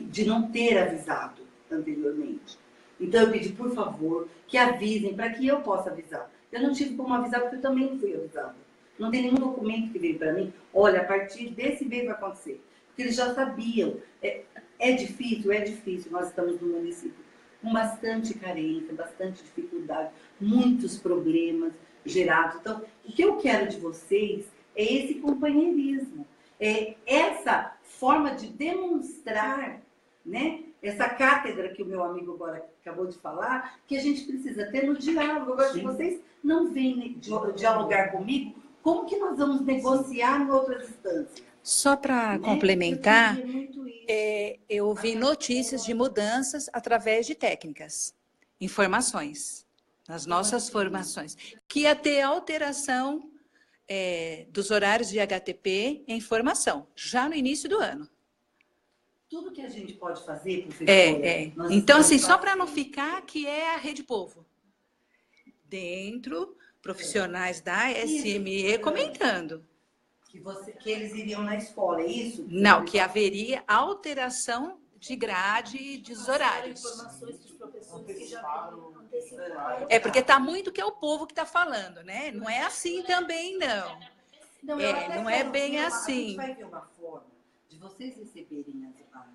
S3: de não ter avisado anteriormente. Então, eu pedi, por favor, que avisem, para que eu possa avisar. Eu não tive como avisar, porque eu também não fui avisada. Não tem nenhum documento que veio para mim, olha, a partir desse mês vai acontecer. Porque eles já sabiam. É difícil, nós estamos no município com bastante carência, bastante dificuldade, muitos problemas gerados. Então, o que eu quero de vocês é esse companheirismo, é essa forma de demonstrar, né, essa cátedra que o meu amigo agora acabou de falar, que a gente precisa ter no diálogo. Agora, se vocês não vêm dialogar comigo, como que nós vamos negociar em outras instâncias?
S12: Só para complementar, eu vi notícias de mudanças através de técnicas, informações, nas nossas formações, que ia ter alteração dos horários de HTP em formação, já no início do ano.
S3: Tudo que a gente pode fazer, professora...
S12: Então, assim, só para não ficar que é a Rede Povo. Dentro, profissionais da SME comentando.
S3: Que eles iriam na escola, é isso?
S12: Não, que haveria alteração de grade e dos horários. É porque está muito que é o povo que está falando, né? Não é assim também, não. Não é bem assim.
S3: A gente vai ver uma forma de vocês receberem as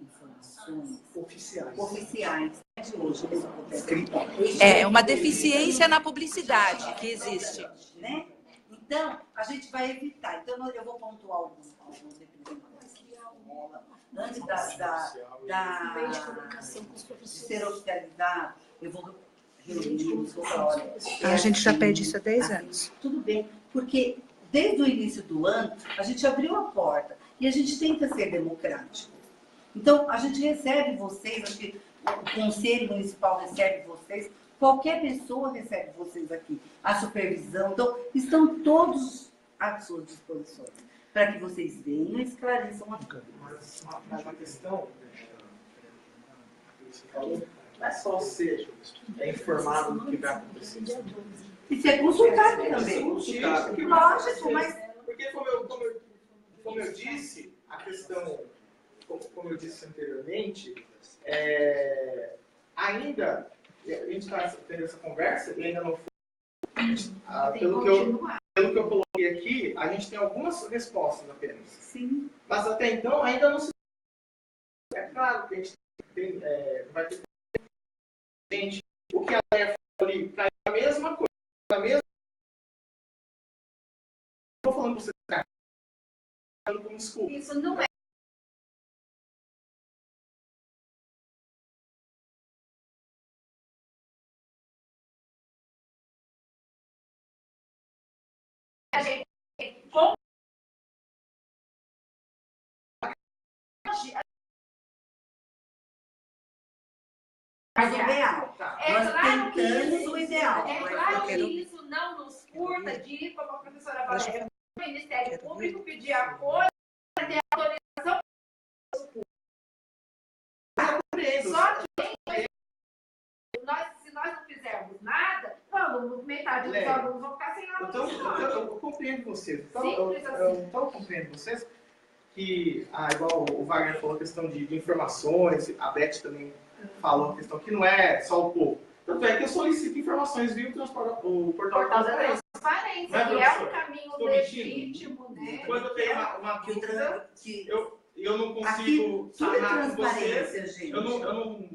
S3: informações oficiais de hoje.
S12: É uma deficiência na publicidade que existe.
S3: Né? Então, a gente vai evitar. Então, eu vou pontuar alguns representantes antes de ser oficializado, eu vou reunir.
S12: A gente já pede isso há 10 anos.
S3: Tudo bem, porque desde o início do ano, a gente abriu a porta e a gente tenta ser democrático. Então, a gente recebe vocês, acho que o Conselho Municipal recebe vocês, qualquer pessoa recebe vocês aqui, a supervisão. Então, estão todos à sua disposição, para que vocês venham e esclareçam a coisa.
S4: Mas uma questão, não é só ser informado do que vai acontecer.
S3: E ser consultado também. Lógico, mas...
S4: Porque, como eu disse, a questão, como eu disse anteriormente, ainda... A gente está tendo essa conversa e ainda não foi. Pelo que eu coloquei aqui, a gente tem algumas respostas apenas.
S3: Sim.
S4: Mas até então ainda não se. É claro que a gente vai ter gente. O que a Leia falou ali cai a mesma coisa. Estou falando para você ficar como desculpa.
S6: Isso não é. A gente
S3: mas o ideal.
S6: Claro que
S3: tentamos o ideal.
S6: É claro que isso não nos furta de, como a professora falou, o Ministério Público pedir apoio para ter autorização. Só que se nós não fizermos nada, metade dos alunos vão ficar sem aula.
S4: Eu compreendo vocês. Eu compreendo vocês que, igual o Wagner falou, a questão de informações, a Beth também falou a questão que não é só o povo. Tanto é que eu solicito informações via o portal da
S6: transparência, que é um caminho legítimo, né?
S4: Quando eu tenho uma dúvida, eu não consigo sanar com vocês. Eu não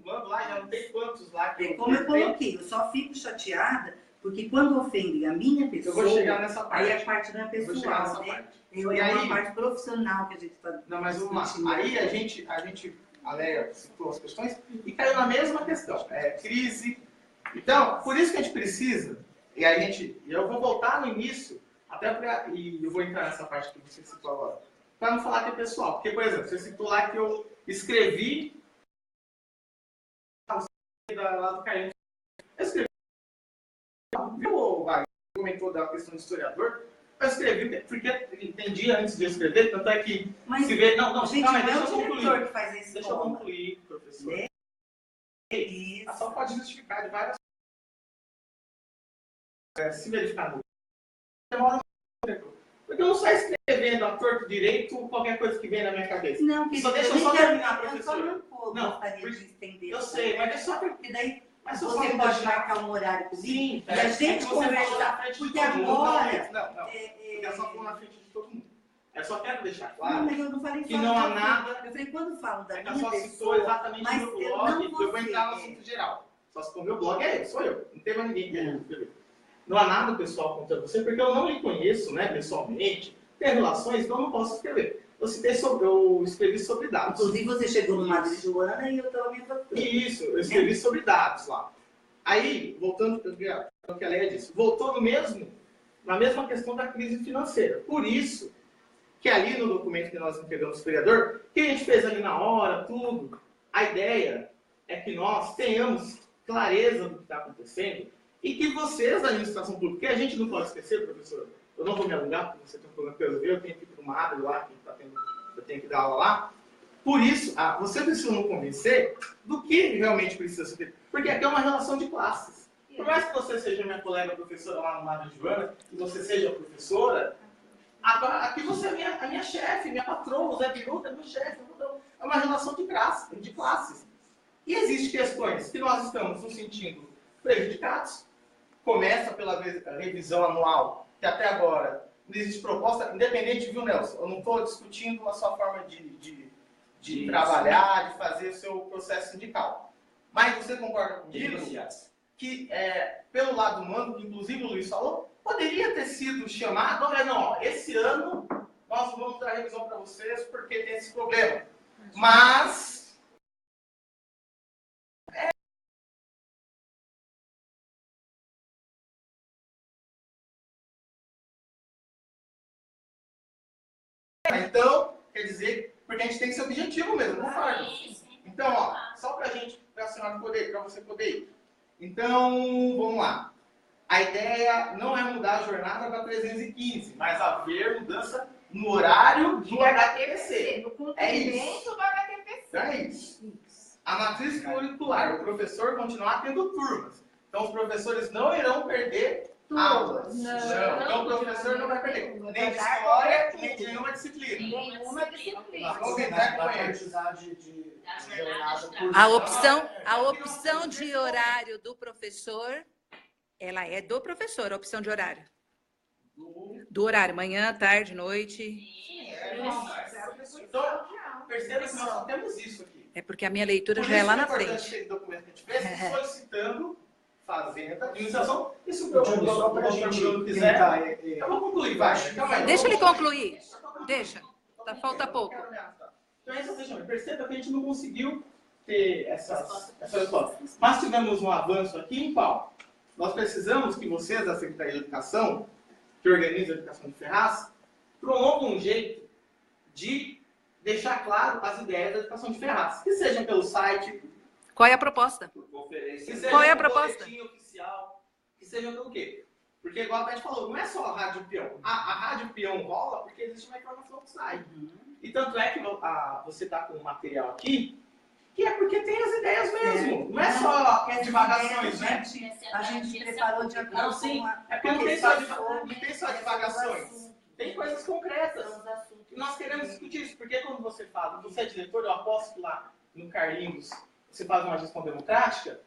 S4: mando lá, já não tem quantos lá.
S3: Como eu coloquei, eu só fico chateada porque quando ofendem a minha pessoa,
S4: eu vou chegar nessa parte.
S3: Aí a parte não é pessoal, né? É uma parte profissional que a gente está.
S4: Não, mas aí a Leia citou as questões e caiu na mesma questão. Crise. Então, por isso que a gente precisa, eu vou voltar no início, e eu vou entrar nessa parte que você citou agora, para não falar que é pessoal. Porque, por exemplo, você citou lá que eu escrevi lá do Caio. Eu escrevi, viu, o Wagner comentou da questão do historiador, eu escrevi, porque entendi antes de eu escrever, tanto é que se vê... Não,
S3: gente,
S4: calma aí,
S3: deixa
S4: eu concluir.
S3: Que faz esse
S4: deixa eu concluir, professor. A só pode justificar de várias se verificar no demora muito tempo. Porque eu não saio escrevendo a torto direito qualquer coisa que vem na minha cabeça.
S3: Não,
S4: só deixa eu só terminar, professor.
S3: Eu gostaria de estender.
S4: Eu sei, mas deixa só
S3: porque daí você pode marcar um horário comigo. Sim, e a gente conversar. Porque agora...
S4: Não, porque é só pôr na frente de todo mundo. Eu só quero deixar claro
S3: não, mas eu não falei
S4: que não há nada...
S3: Eu falei, quando falo da minha
S4: só
S3: pessoa...
S4: citou exatamente
S3: mas
S4: o meu blog, eu vou entrar no assunto geral. Só citou o meu blog, sou eu. Não tem mais ninguém que escrever. Não há nada pessoal contra você, porque eu não lhe conheço, né, pessoalmente. Tem relações, então eu não posso escrever. Eu escrevi sobre dados.
S3: Inclusive, você chegou no Madre Joana e eu estava me afastando.
S4: Isso, eu escrevi sobre dados lá. Aí, voltando para o que a Leia disse, voltou na mesma questão da crise financeira. Por isso, que ali no documento que nós entregamos ao vereador, que a gente fez ali na hora, tudo, a ideia é que nós tenhamos clareza do que está acontecendo e que vocês, da administração pública, que a gente não pode esquecer, professor, eu não vou me alongar, porque você tem um problema que eu resolver, eu tenho que ir para uma área lá, eu tenho que dar aula lá. Por isso, você precisa nos convencer do que realmente precisa ser feito. Porque aqui é uma relação de classes. Por mais que você seja minha colega professora lá no Madre Joana, e você seja professora, agora, aqui você é a minha chefe, minha patroa, o Zé Biruta é meu chefe. É uma relação de classes. E existem questões que nós estamos nos sentindo prejudicados. Começa pela revisão anual, que até agora não existe proposta, independente, viu, Nelson? Eu não estou discutindo a sua forma de trabalhar, de fazer o seu processo sindical. Mas você concorda comigo que, pelo lado humano, que inclusive o Luiz falou, poderia ter sido chamado, olha, não, esse ano nós vamos dar revisão para vocês porque tem esse problema. Mas... Então, quer dizer, porque a gente tem esse objetivo mesmo, concordo? Então, ó, só para você poder ir. Então, vamos lá. A ideia não é mudar a jornada para 315, mas haver mudança no horário do HTPC.
S6: No cumprimento do HTPC.
S4: É isso. A matriz curricular, o professor continuar tendo turmas. Então, os professores não irão perder aulas. Não. Então, o professor não vai perder nem história, nem nenhuma disciplina.
S6: Nenhuma disciplina.
S4: Vamos entrar com eles.
S12: A opção de horário do professor, ela é do professor, a opção de horário. Do horário, manhã, tarde, noite.
S4: Então, perceba que nós só temos isso aqui.
S12: É porque a minha leitura já é lá na frente.
S4: Esse documento que a gente fez, solicitando Fazenda, administração. Isso que eu quiser. Eu vou concluir, vai.
S12: Deixa ele concluir. Deixa. Falta pouco.
S4: Então, perceba que a gente não conseguiu ter essa resposta. Mas tivemos um avanço aqui em qual? Nós precisamos que vocês, da Secretaria de Educação, que organiza a Educação de Ferraz, promovam um jeito de deixar claro as ideias da Educação de Ferraz. Que sejam pelo site.
S12: Qual é a proposta?
S4: Qual é a proposta? Oficial, que seja pelo quê? Porque, igual a Tati falou, não é só a Rádio Peão. A Rádio Peão rola porque existe uma informação que sai. E tanto é que você está com o material aqui, que é porque tem as ideias mesmo. Não é só divagações, né?
S3: A gente preparou de acordo
S4: com sim. É porque não tem só divagações. Tem coisas concretas. E nós queremos discutir isso. Porque quando você fala, você é diretor, eu aposto que lá no Carlinhos você faz uma gestão democrática,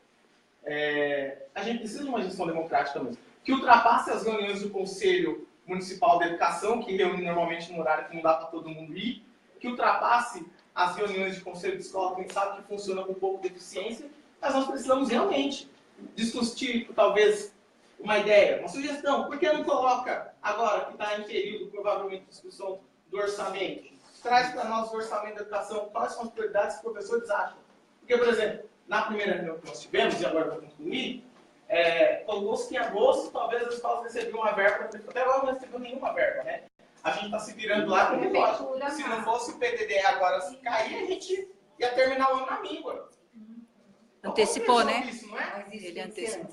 S4: a gente precisa de uma gestão democrática mesmo. Que ultrapasse as reuniões do Conselho Municipal de Educação, que reúne normalmente no horário que não dá para todo mundo ir, que ultrapasse as reuniões de Conselho de Escola, que a gente sabe que funciona com um pouco de eficiência, mas nós precisamos realmente discutir, talvez, uma ideia, uma sugestão. Por que não coloca, agora que está em período, provavelmente, de discussão do orçamento, traz para nós o orçamento da educação, quais são as prioridades que os professores acham? Porque, por exemplo, na primeira reunião que nós tivemos, e agora para concluir, colocou-se que em agosto talvez as escolas recebiam uma verba, até agora não recebeu nenhuma verba, né? A gente está se virando lá porque, lógico, se não fosse o PDD agora se cair, a gente ia terminar o ano na míngua.
S12: Antecipou, né?
S4: Isso, não é?
S12: Ele antecipou.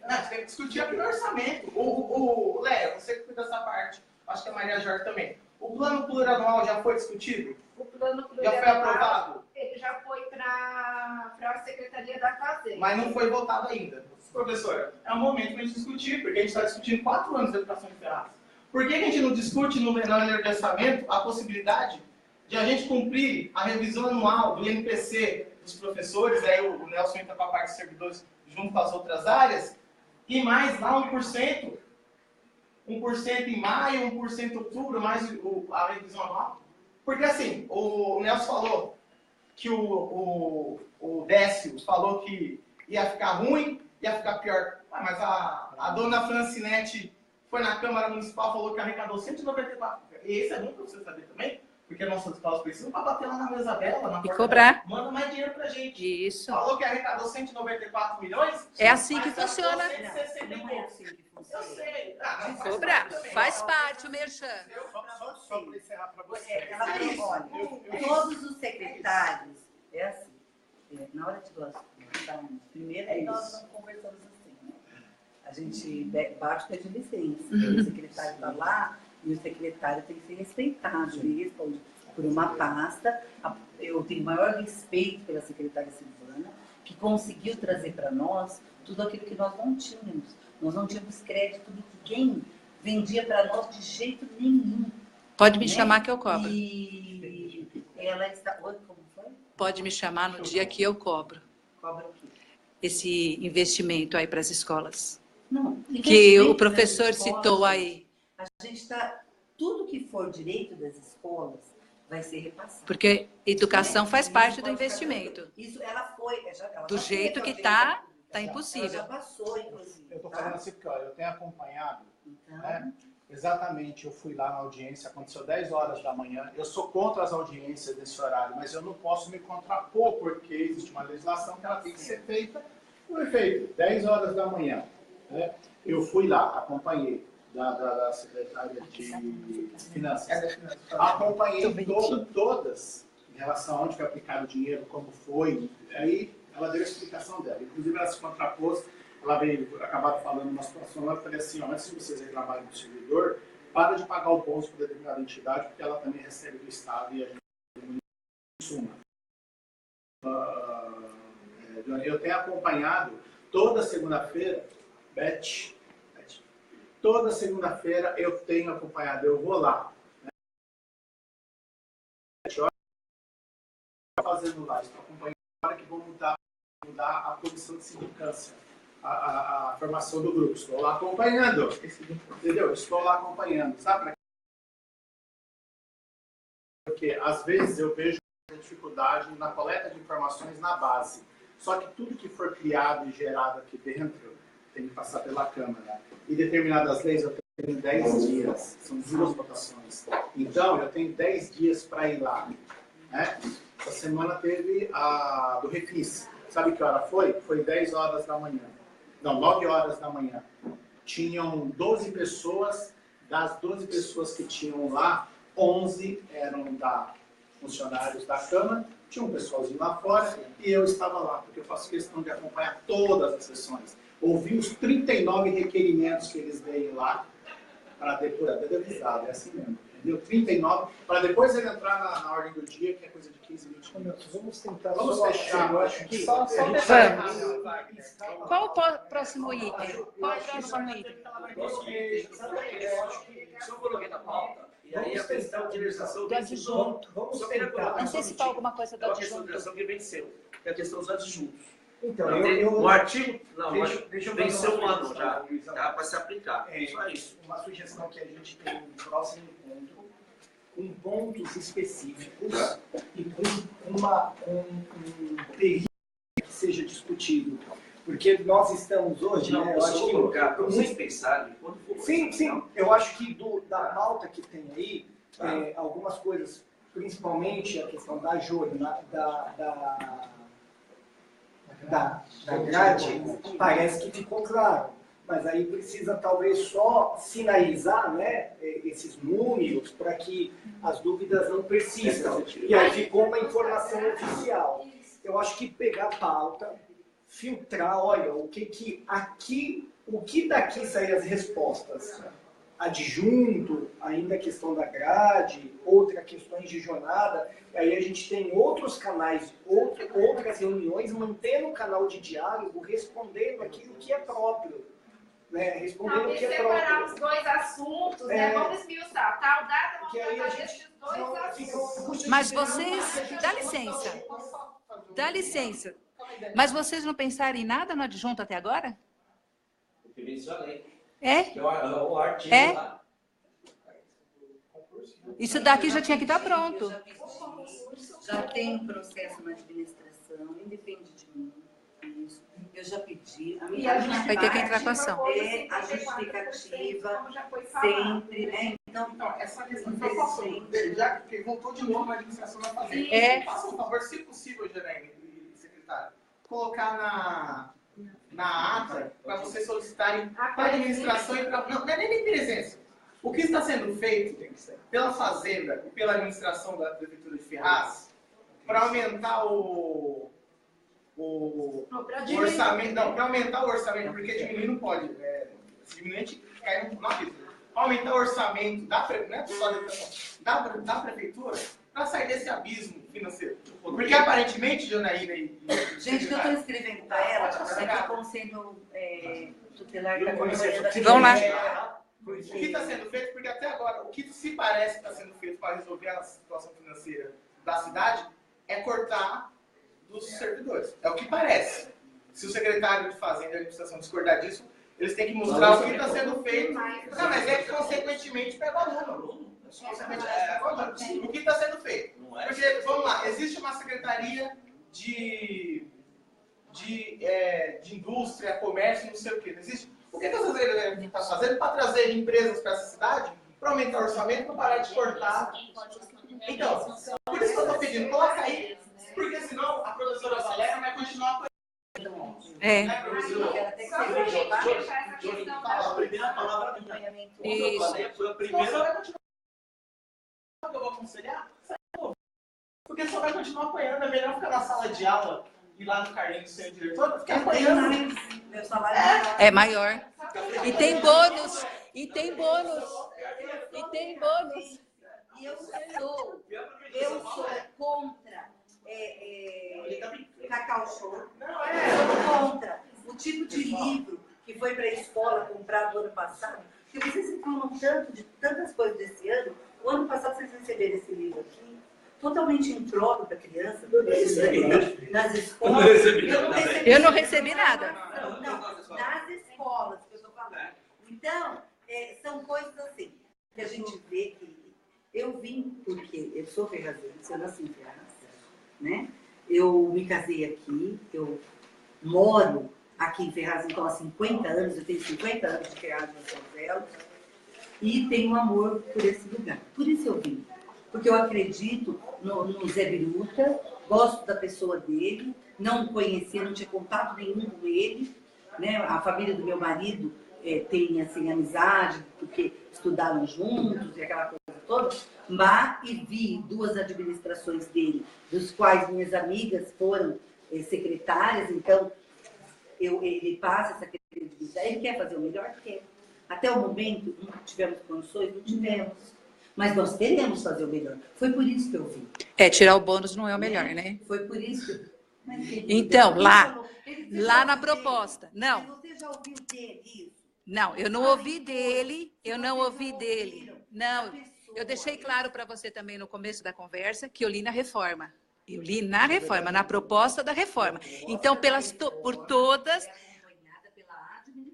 S4: Não, tem que discutir aqui no orçamento. Léa, você que cuida dessa parte, acho que a Maria Jorge também. O plano plurianual já foi discutido?
S6: O plano
S4: plurianual já foi aprovado?
S6: Ele já foi para a Secretaria da Fazenda.
S4: Mas não foi votado ainda. Professora, é um momento para a gente discutir, porque a gente está discutindo 4 anos de educação de Ferraz. Por que a gente não discute no lei de orçamento a possibilidade de a gente cumprir a revisão anual do INPC dos professores, aí o Nelson entra com a parte de servidores junto com as outras áreas, e mais lá 1%, 1% em maio, 1% em outubro, mais a revisão anual? Porque assim, o Nelson falou que o Décio falou que ia ficar ruim, ia ficar pior. Mas a dona Francinete foi na Câmara Municipal, falou que arrecadou 194. E esse é bom para você saber também, porque nossas escolas precisam para bater lá na mesa dela,
S12: e cobrar.
S4: Manda mais dinheiro pra gente.
S12: Isso.
S4: Falou que arrecadou 194 milhões.
S12: É assim que funciona.
S3: Não é assim que funciona.
S4: Eu sei.
S12: Cobrar. Faz parte o merchan.
S1: Só para encerrar para você.
S3: Olha, todos os secretários, é assim, na hora de nós conversarmos, primeiro nós não conversamos assim, né? A gente bate com a licença. O secretário está lá e o secretário tem que ser respeitado. Ele responde por uma pasta. Eu tenho maior respeito pela secretária Silvana, que conseguiu trazer para nós tudo aquilo que nós não tínhamos. Nós não tínhamos crédito de ninguém vendia para nós de jeito nenhum.
S12: Pode me chamar que eu cobro.
S3: E ela está... Oi, como foi?
S12: Pode me chamar no dia que eu cobro.
S3: Cobra o quê?
S12: Esse investimento aí para as escolas.
S3: Não,
S12: que o professor citou aí.
S3: A gente está... Tudo que for direito das escolas vai ser repassado.
S12: Porque educação faz parte do investimento.
S3: Isso, ela foi...
S12: Do jeito que está, está impossível.
S3: Ela já passou, inclusive.
S1: Eu estou falando assim porque eu tenho acompanhado, né? Exatamente, eu fui lá na audiência, aconteceu 10 horas da manhã. Eu sou contra as audiências nesse horário, mas eu não posso me contrapor, porque existe uma legislação que ela tem que ser feita. Foi feito, 10 horas da manhã. Né? Eu fui lá, acompanhei da secretária de Finanças. Acompanhei todas em relação a onde foi aplicado o dinheiro, como foi. Aí ela deu a explicação dela. Inclusive, ela se contrapôs. Ela veio acabar falando uma situação lá, eu falei assim, ó, antes de vocês reclamarem do servidor, para de pagar o bolso para determinada entidade, porque ela também recebe do Estado e a gente suma. Eu tenho acompanhado toda segunda-feira, Beth, toda segunda-feira eu tenho acompanhado, eu vou lá. Né? Fazendo lá, estou acompanhando agora que vou mudar a comissão de sindicância. A formação do grupo. Estou lá acompanhando. Entendeu? Estou lá acompanhando. Sabe? Porque às vezes eu vejo dificuldade na coleta de informações na base. Só que tudo que for criado e gerado aqui dentro tem que passar pela Câmara. E determinadas leis eu tenho 10 dias. São 2 votações. Então eu tenho 10 dias para ir lá. Né? Essa semana teve a do Refis. Sabe que hora foi? Foi 10 horas da manhã. Não, 9 horas da manhã. Tinham 12 pessoas, das 12 pessoas que tinham lá, 11 eram funcionários da Câmara, tinha um pessoalzinho lá fora e eu estava lá, porque eu faço questão de acompanhar todas as sessões. Ouvi os 39 requerimentos que eles deem lá para depurar, é assim mesmo. Entendeu? 39, para depois ele entrar na ordem do dia, que é coisa de 15, 20 minutos.
S11: Vamos tentar
S1: fechar, eu acho que...
S11: Só
S12: Qual o próximo item? Qual é o próximo item?
S2: Eu coloquei na pauta, e aí a questão de legislação
S12: do adjunto.
S11: Vamos tentar
S12: antecipar alguma coisa do adjunto.
S2: A questão de legislação que venceu, que é a questão dos adjuntos.
S11: Então,
S2: o artigo
S11: deixa
S2: venceu um ano já para se aplicar. Só isso.
S11: Uma sugestão que a gente tem no próximo encontro, com pontos específicos e com um período que seja discutido. Porque nós estamos hoje,
S2: não,
S11: né? Eu acho que
S2: colocar para vocês pensarem quando for.
S11: Sim. Eu acho que da pauta que tem aí, algumas coisas, principalmente a questão da jornada, da grade, parece que ficou claro. Mas aí precisa talvez só sinalizar, né, esses números para que as dúvidas não persistam. E aí ficou uma informação oficial. Eu acho que pegar a pauta, filtrar, olha, o que daqui sair as respostas. Adjunto, ainda a questão da grade, outras questões de jornada, aí a gente tem outros canais, outras reuniões, mantendo o canal de diálogo, respondendo aquilo que é próprio. Né? Respondendo o que é próprio.
S6: Separar os 2 assuntos, né? Vamos esmiuçar. Tal data, vamos tratar desses 2 assuntos.
S12: Mas vocês, dá licença. Mas vocês não pensaram em nada no adjunto até agora?
S2: Porque venceu a lei.
S12: É?
S2: O artigo
S12: É?
S2: lá.
S12: Isso daqui já tinha que estar pronto.
S3: Já tem processo na administração, independe de mim. Isso. Eu já pedi.
S12: Vai ter que entrar com ação.
S3: É a justificativa sempre, né? Então,
S4: essa questão foi passou. Já que voltou de novo, a administração vai fazer.
S12: É.
S4: Faça um favor, se possível, Janaína e secretário, colocar na ata para vocês solicitarem para a administração e para. Não é nem presença. O que está sendo feito pela Fazenda e pela administração da Prefeitura de Ferraz para aumentar o orçamento. Não, para aumentar o orçamento, porque diminuir não pode. Se diminuir, a gente cai no abismo. Aumentar o orçamento da Prefeitura para sair desse abismo financeiro. Porque aparentemente, Janaína
S3: gente, que eu estou escrevendo para ela, aqui como sendo tutelar da Comissão.
S12: Vamos lá.
S4: O que está sendo feito, porque até agora, o que se parece que está sendo feito para resolver a situação financeira da cidade é cortar dos servidores. É o que parece. Se o secretário de Fazenda e a administração discordar disso, eles têm que mostrar o que está sendo feito. Não, mas é que consequentemente pega o aluno. O que está sendo feito? Porque, vamos lá, existe uma secretaria de indústria, comércio, não sei o quê. Não existe? O que você está fazendo para trazer empresas para essa cidade, para aumentar o orçamento, para parar de cortar? Então, por isso que eu estou pedindo, coloca aí, porque senão a professora Valéria vai continuar apoiando.
S12: É.
S4: Né, professora?
S2: A primeira palavra minha.
S12: Isso.
S2: Foi a primeira.
S4: Eu vou aconselhar? Porque só vai continuar apoiando. É melhor ficar na sala de aula e lá no Carlinhos sem o diretor, ficar apoiando.
S3: Meu salário
S12: é maior. E tem bônus. E tem bônus. E tem bônus.
S3: E eu sou contra Cacau Show. Sou contra o tipo de livro que foi para a escola comprado ano passado. Porque vocês reclamam tanto de tantas coisas desse ano. O ano passado vocês receberam esse livro aqui, totalmente impróprio para criança, nas escolas.
S12: Eu não recebi nada.
S3: Não, nas escolas que eu estou falando. Então, são coisas assim, que a gente vê que eu vim, porque eu sou ferrazense, eu nasci em Ferraz, né? Eu me casei aqui, eu moro aqui em Ferraz, então há 50 anos, eu tenho 50 anos de Ferraz no São Belo, e tenho amor por esse lugar. Por isso eu vim. Porque eu acredito no Zé Biruta, gosto da pessoa dele, não conhecia, não tinha contato nenhum com ele, né? A família do meu marido tem assim, amizade, porque estudaram juntos e aquela coisa toda, mas e vi duas administrações dele, dos quais minhas amigas foram secretárias, então ele passa essa credibilidade, ele quer fazer o melhor que quer. Até o momento, não tivemos condições, não tivemos. Mas nós queremos fazer o melhor. Foi por isso que eu vim.
S12: Tirar o bônus não é o melhor, né?
S3: Foi por isso que eu vim.
S12: Então, lá na proposta. Não.
S3: Você já ouviu dele isso?
S12: Não, eu não ouvi dele, Não, eu deixei claro para você também no começo da conversa que eu li na reforma. Eu li na reforma, na proposta da reforma. Então, por todas...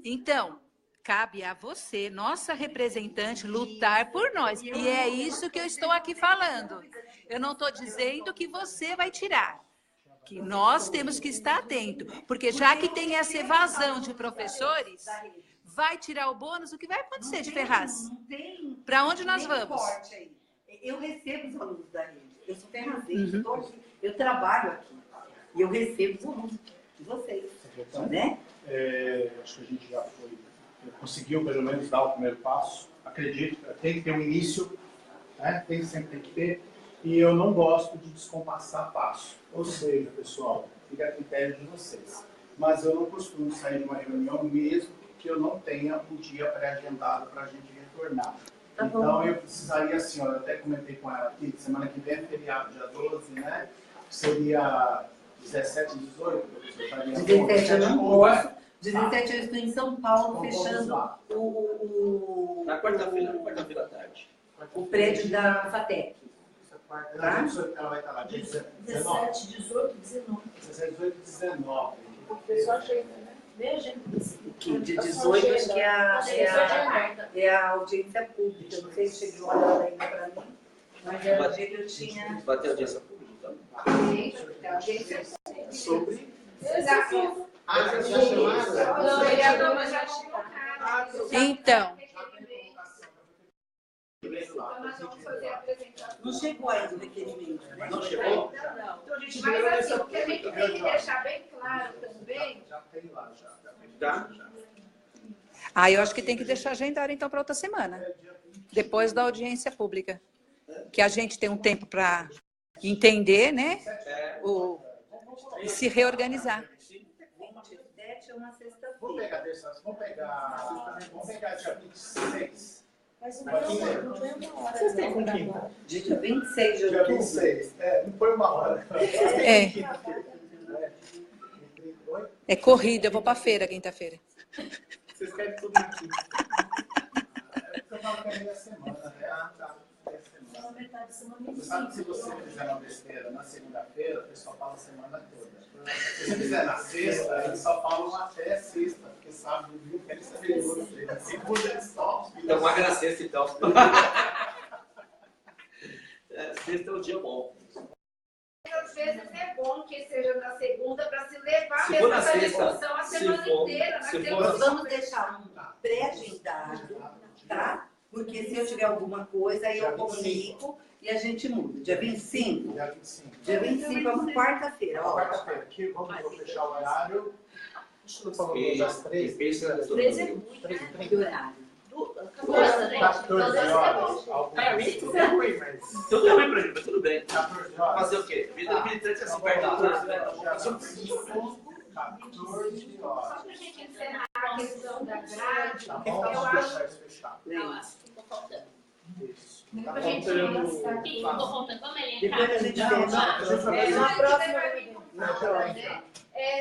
S12: Então... Cabe a você, nossa representante, lutar por nós. E é isso que eu estou aqui falando. Eu não estou dizendo que você vai tirar. Que nós temos que estar atento. Porque já que tem essa evasão de professores, vai tirar o bônus, o que vai acontecer de Ferraz? Para onde nós vamos?
S3: Eu recebo os alunos da rede. Eu sou ferrazense, eu trabalho aqui. E eu recebo os alunos de vocês. Né?
S1: Acho que a gente já conseguiu pelo menos dar o primeiro passo. Acredito, tem que ter um início, né? Sempre tem que ter. E eu não gosto de descompassar passo. Ou seja, pessoal, fica a critério de vocês. Mas eu não costumo sair de uma reunião mesmo que eu não tenha um dia pré-agendado para a gente retornar. Então eu precisaria, assim, eu até comentei com ela aqui, semana que vem é feriado, dia 12, né? Seria 17 e 18?
S3: 17 eu não posso. 17 eu estou em São Paulo, fechando
S2: na quarta-feira à tarde.
S3: O prédio da FATEC.
S1: Ela vai estar lá dia
S3: 17, 18, 19.
S1: 17, 18 e 19.
S7: O pessoal chega, né?
S3: Que de 18 acho que é a audiência pública. Eu não sei se chegou a olhar ainda para mim, mas era o dia que eu tinha.
S2: Vai ter audiência pública também.
S11: Sobre.
S6: Exato.
S12: Então.
S3: Não chegou ainda o requerimento, né?
S11: Não chegou?
S6: Então, a gente vai. Mas assim, o que a gente tem que deixar bem claro também.
S11: Já tem lá, já.
S12: Ah, eu acho que tem que deixar agendado então para outra semana, depois da audiência pública, que a gente tem um tempo para entender, né, e se reorganizar.
S3: 27 é uma sexta-feira.
S1: Vamos pegar dia 26.
S7: Vocês têm com quinta?
S3: Dia 26 de
S1: Dia
S3: outubro.
S1: 26. Não foi uma hora.
S12: É corrida, eu vou para feira quinta-feira.
S7: Vocês querem tudo aqui.
S1: Eu falo que é meia semana, né? Você sabe que se você fizer uma besteira na segunda-feira, o pessoal fala a semana toda. Se você fizer na sexta, eles só falam até sexta, porque sabe o dia que eles saberem você. Segunda eles só.
S2: Então, vai na sexta, então. Sexta é um dia bom.
S6: Às vezes é bom que seja na segunda para se levar
S2: Se
S6: mesmo
S2: for na
S6: essa
S2: sexta,
S6: discussão a semana inteira.
S3: Nós vamos deixar um pré-agendado, tá? Porque se eu tiver alguma coisa, aí eu comunico e a gente muda. Dia 25?
S1: Dia 25.
S3: Dia 25 é uma quarta-feira.
S1: Quarta-feira, aqui vamos fechar o horário. Estou falando das 3.
S9: 13 é muito, né?
S3: Que horário?
S1: 14 horas.
S7: Para mim, tudo é ruim, mas.
S2: Tudo é ruim pra gente, mas tudo bem.
S1: 14 horas.
S2: Fazer o quê? Vida é assim, perto da casa, né?
S1: 14 horas.
S6: Só para a gente encerrar a questão da grade,
S1: Tá bom?
S6: eu
S1: Vamos
S6: acho
S1: deixar isso fechado.
S9: Eu acho que ficou faltando.
S1: Isso.
S6: que a
S7: Tá
S6: gente
S7: faltando.
S9: O que ficou faltando? Vamos elencar.
S3: Depois a gente vê.
S6: na próxima.
S1: Não,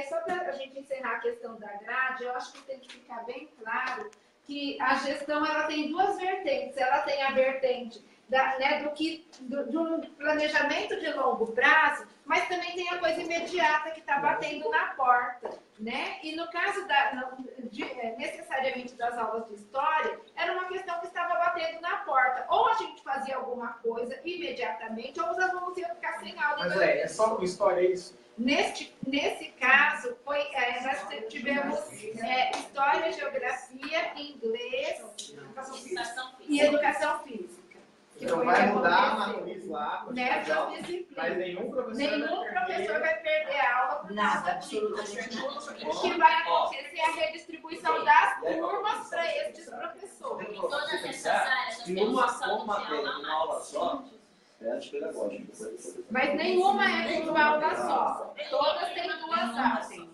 S6: Só para a gente encerrar a questão da grade, eu acho que tem que ficar bem claro que a gestão ela tem duas vertentes. Ela tem a vertente de um planejamento de longo prazo, mas também tem a coisa imediata que está batendo na porta, né? E no caso necessariamente das aulas de história, era uma questão que estava batendo na porta. Ou a gente fazia alguma coisa imediatamente, ou nós vamos ficar sem aula.
S7: Mas é só com história, é isso?
S6: Nesse caso, nós tivemos História, Geografia, Inglês e Educação Física.
S7: Então vai mudar a matriz lá,
S6: nessas disciplinas.
S7: Mas nenhum professor
S6: vai perder a aula por
S3: Nada,
S6: causa disso.
S3: absolutamente.
S6: O que vai acontecer é a redistribuição das turmas para estes professores.
S9: Todas essas áreas, nós
S2: Em
S9: temos
S2: uma
S9: só
S2: matéria, uma aula só, é antipedagógico.
S6: Mas nenhuma é uma aula só. Todas têm duas aulas.
S9: E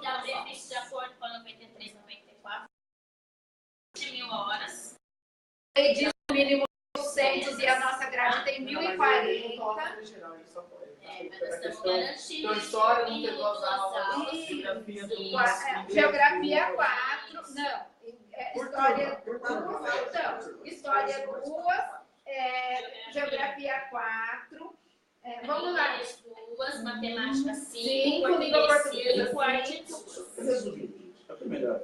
S9: dá benefício de acordo com a 93, 94, de 1.000 horas.
S6: E diz o mínimo 200 e a nossa grade tem 1.040.
S9: Mas nós estamos garantindo.
S7: Então, história não tem duas aulas, geografia duas.
S6: Geografia 4. Não. História 2. História 2. Geografia 4. Vamos lá.
S9: 2, matemática 5,
S6: língua portuguesa
S9: 5.
S2: Resumindo, é o melhor.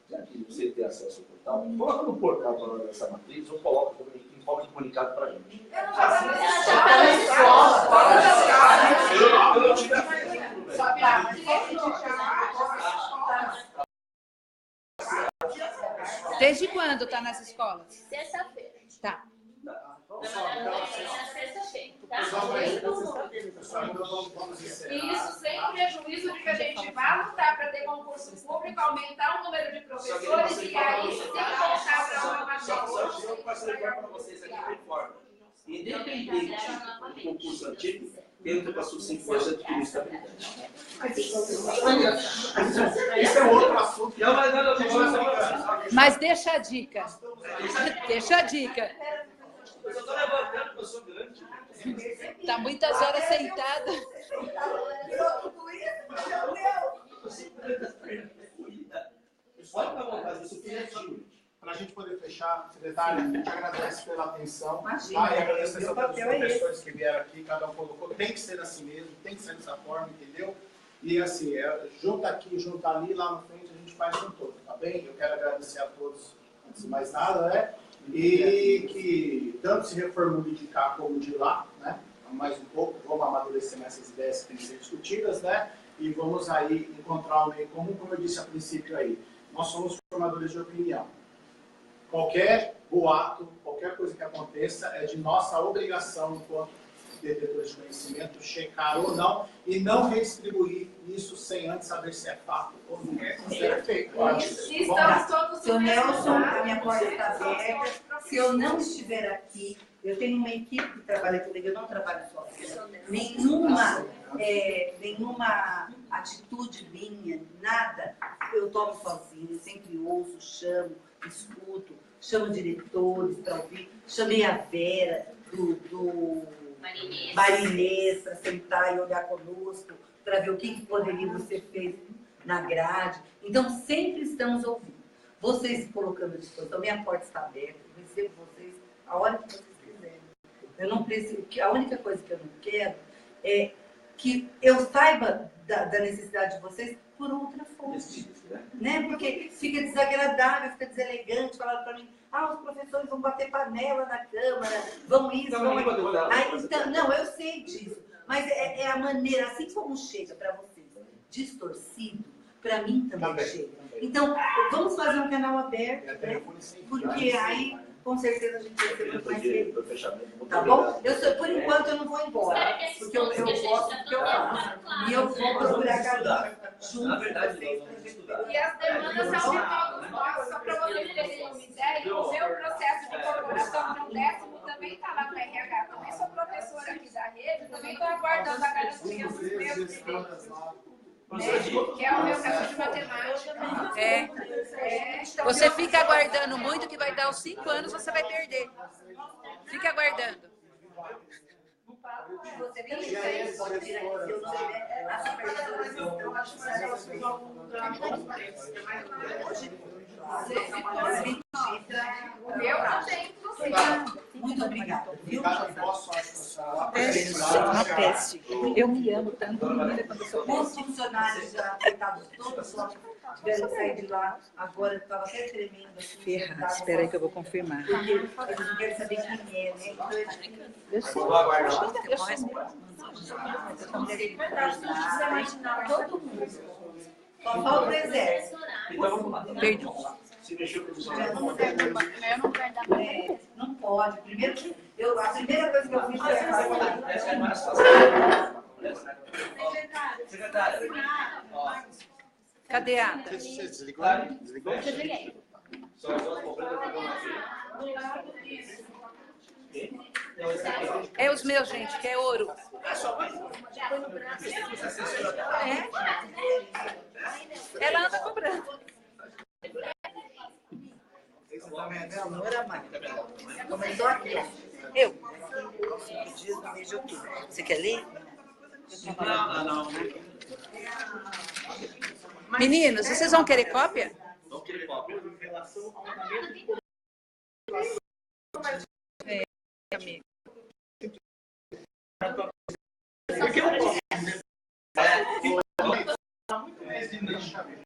S2: Já que você tem acesso ao portal, coloca no portal para nós essa matriz ou coloca em forma de comunicado para a gente.
S6: Eu não faço
S2: Eu não tive
S12: Desde quando está nas escolas?
S9: Sexta-feira.
S12: Tá.
S6: Isso sem prejuízo de que a gente vá lutar para ter concurso público, aumentar o número de professores e aí sim voltar para uma matéria.
S2: Só eu posso levar para vocês aqui de forma. Independente do concurso antigo, entra para sub 5% de instabilidade.
S1: Esse é outro assunto.
S12: Mas deixa a dica. Deixa a dica.
S2: Eu só estou levantando porque eu sou grande.
S12: Está muitas horas sentada.
S2: Pode dar vontade, isso criativo.
S1: Para a gente poder fechar, secretária, a gente agradece pela atenção.
S3: Imagina.
S1: E agradeço a todos os professores que vieram aqui, cada um colocou. Tem que ser assim mesmo, tem que ser dessa forma, entendeu? E assim, junta aqui, junta ali, lá na frente a gente faz um todo, tá bem? Eu quero agradecer a todos, antes de mais nada, né? E que tanto se reformule de cá como de lá, né? Mais um pouco, vamos amadurecer nessas ideias que têm que ser discutidas, né? E vamos aí encontrar um meio comum, como eu disse a princípio aí. Nós somos formadores de opinião. Qualquer boato, qualquer coisa que aconteça, é de nossa obrigação, enquanto detentores de conhecimento, checar ou não, e não redistribuir isso sem antes saber se é fato ou não é.
S6: Perfeito. Estamos todos
S3: Seu Nelson, a minha porta está aberta. Se eu não estiver aqui, eu tenho uma equipe que trabalha comigo, eu não trabalho sozinha. Nenhuma atitude minha, nada, eu tomo sozinha, sempre ouço, chamo, escuto, chamo diretores para ouvir, chamei a Vera do Marinês para sentar e olhar conosco, para ver o que poderia você fez na grade. Então, sempre estamos ouvindo. Vocês se colocando à disposição, minha porta está aberta, eu recebo vocês a hora que vocês quiserem. Eu não preciso, a única coisa que eu não quero é que eu saiba da necessidade de vocês por outra fonte. Né? Porque fica desagradável, fica deselegante falar para mim, os professores vão bater panela na Câmara, vão isso, vão aquilo. Então, não, eu sei disso. Mas é a maneira, assim como chega para vocês, distorcido, para mim também chega. Então, vamos fazer um canal aberto, né? Porque aí, com certeza, a gente vai ser muito mais feliz. Tá bom? Por enquanto, eu não vou embora, porque eu gosto do que eu faço. E eu vou procurar caminho junto com vocês.
S6: E as demandas são de todos nós, só para vocês terem uma ideia, o meu processo de incorporação de um 10º também está lá no RH. Também sou professora aqui da rede, também estou aguardando a garantia dos meus direitos. Que é o meu caso de matemática.
S12: Então, você fica aguardando muito, que vai dar os 5 anos, você vai perder. Fica aguardando.
S3: Você tem que sair, pode vir aqui, se eu não tiver, as supervisoras estão Muito obrigada.
S12: Uma peste. Eu me amo tanto.
S3: Os funcionários já afetados todos tiveram que sair de lá. Agora estava até tremendo.
S12: Ferrado. Espera aí que eu vou confirmar.
S3: Porque eles não querem saber quem é, né?
S12: Eu sei.
S3: Todo mundo. Só falta o exército.
S12: Perdão.
S3: Não pode. Primeiro, a primeira coisa que eu fiz foi
S2: Secretária.
S12: Cadê a?
S1: Desligou?
S9: Desliguei.
S12: É os meus, gente, que é ouro. Ela anda cobrando.
S3: Senhora Maria. Começou aqui, ó.
S12: Eu.
S3: Você quer ler?
S2: Não.
S12: Meninos, vocês vão querer cópia?
S2: Não querer cópia.
S12: Amigo.
S2: Porque eu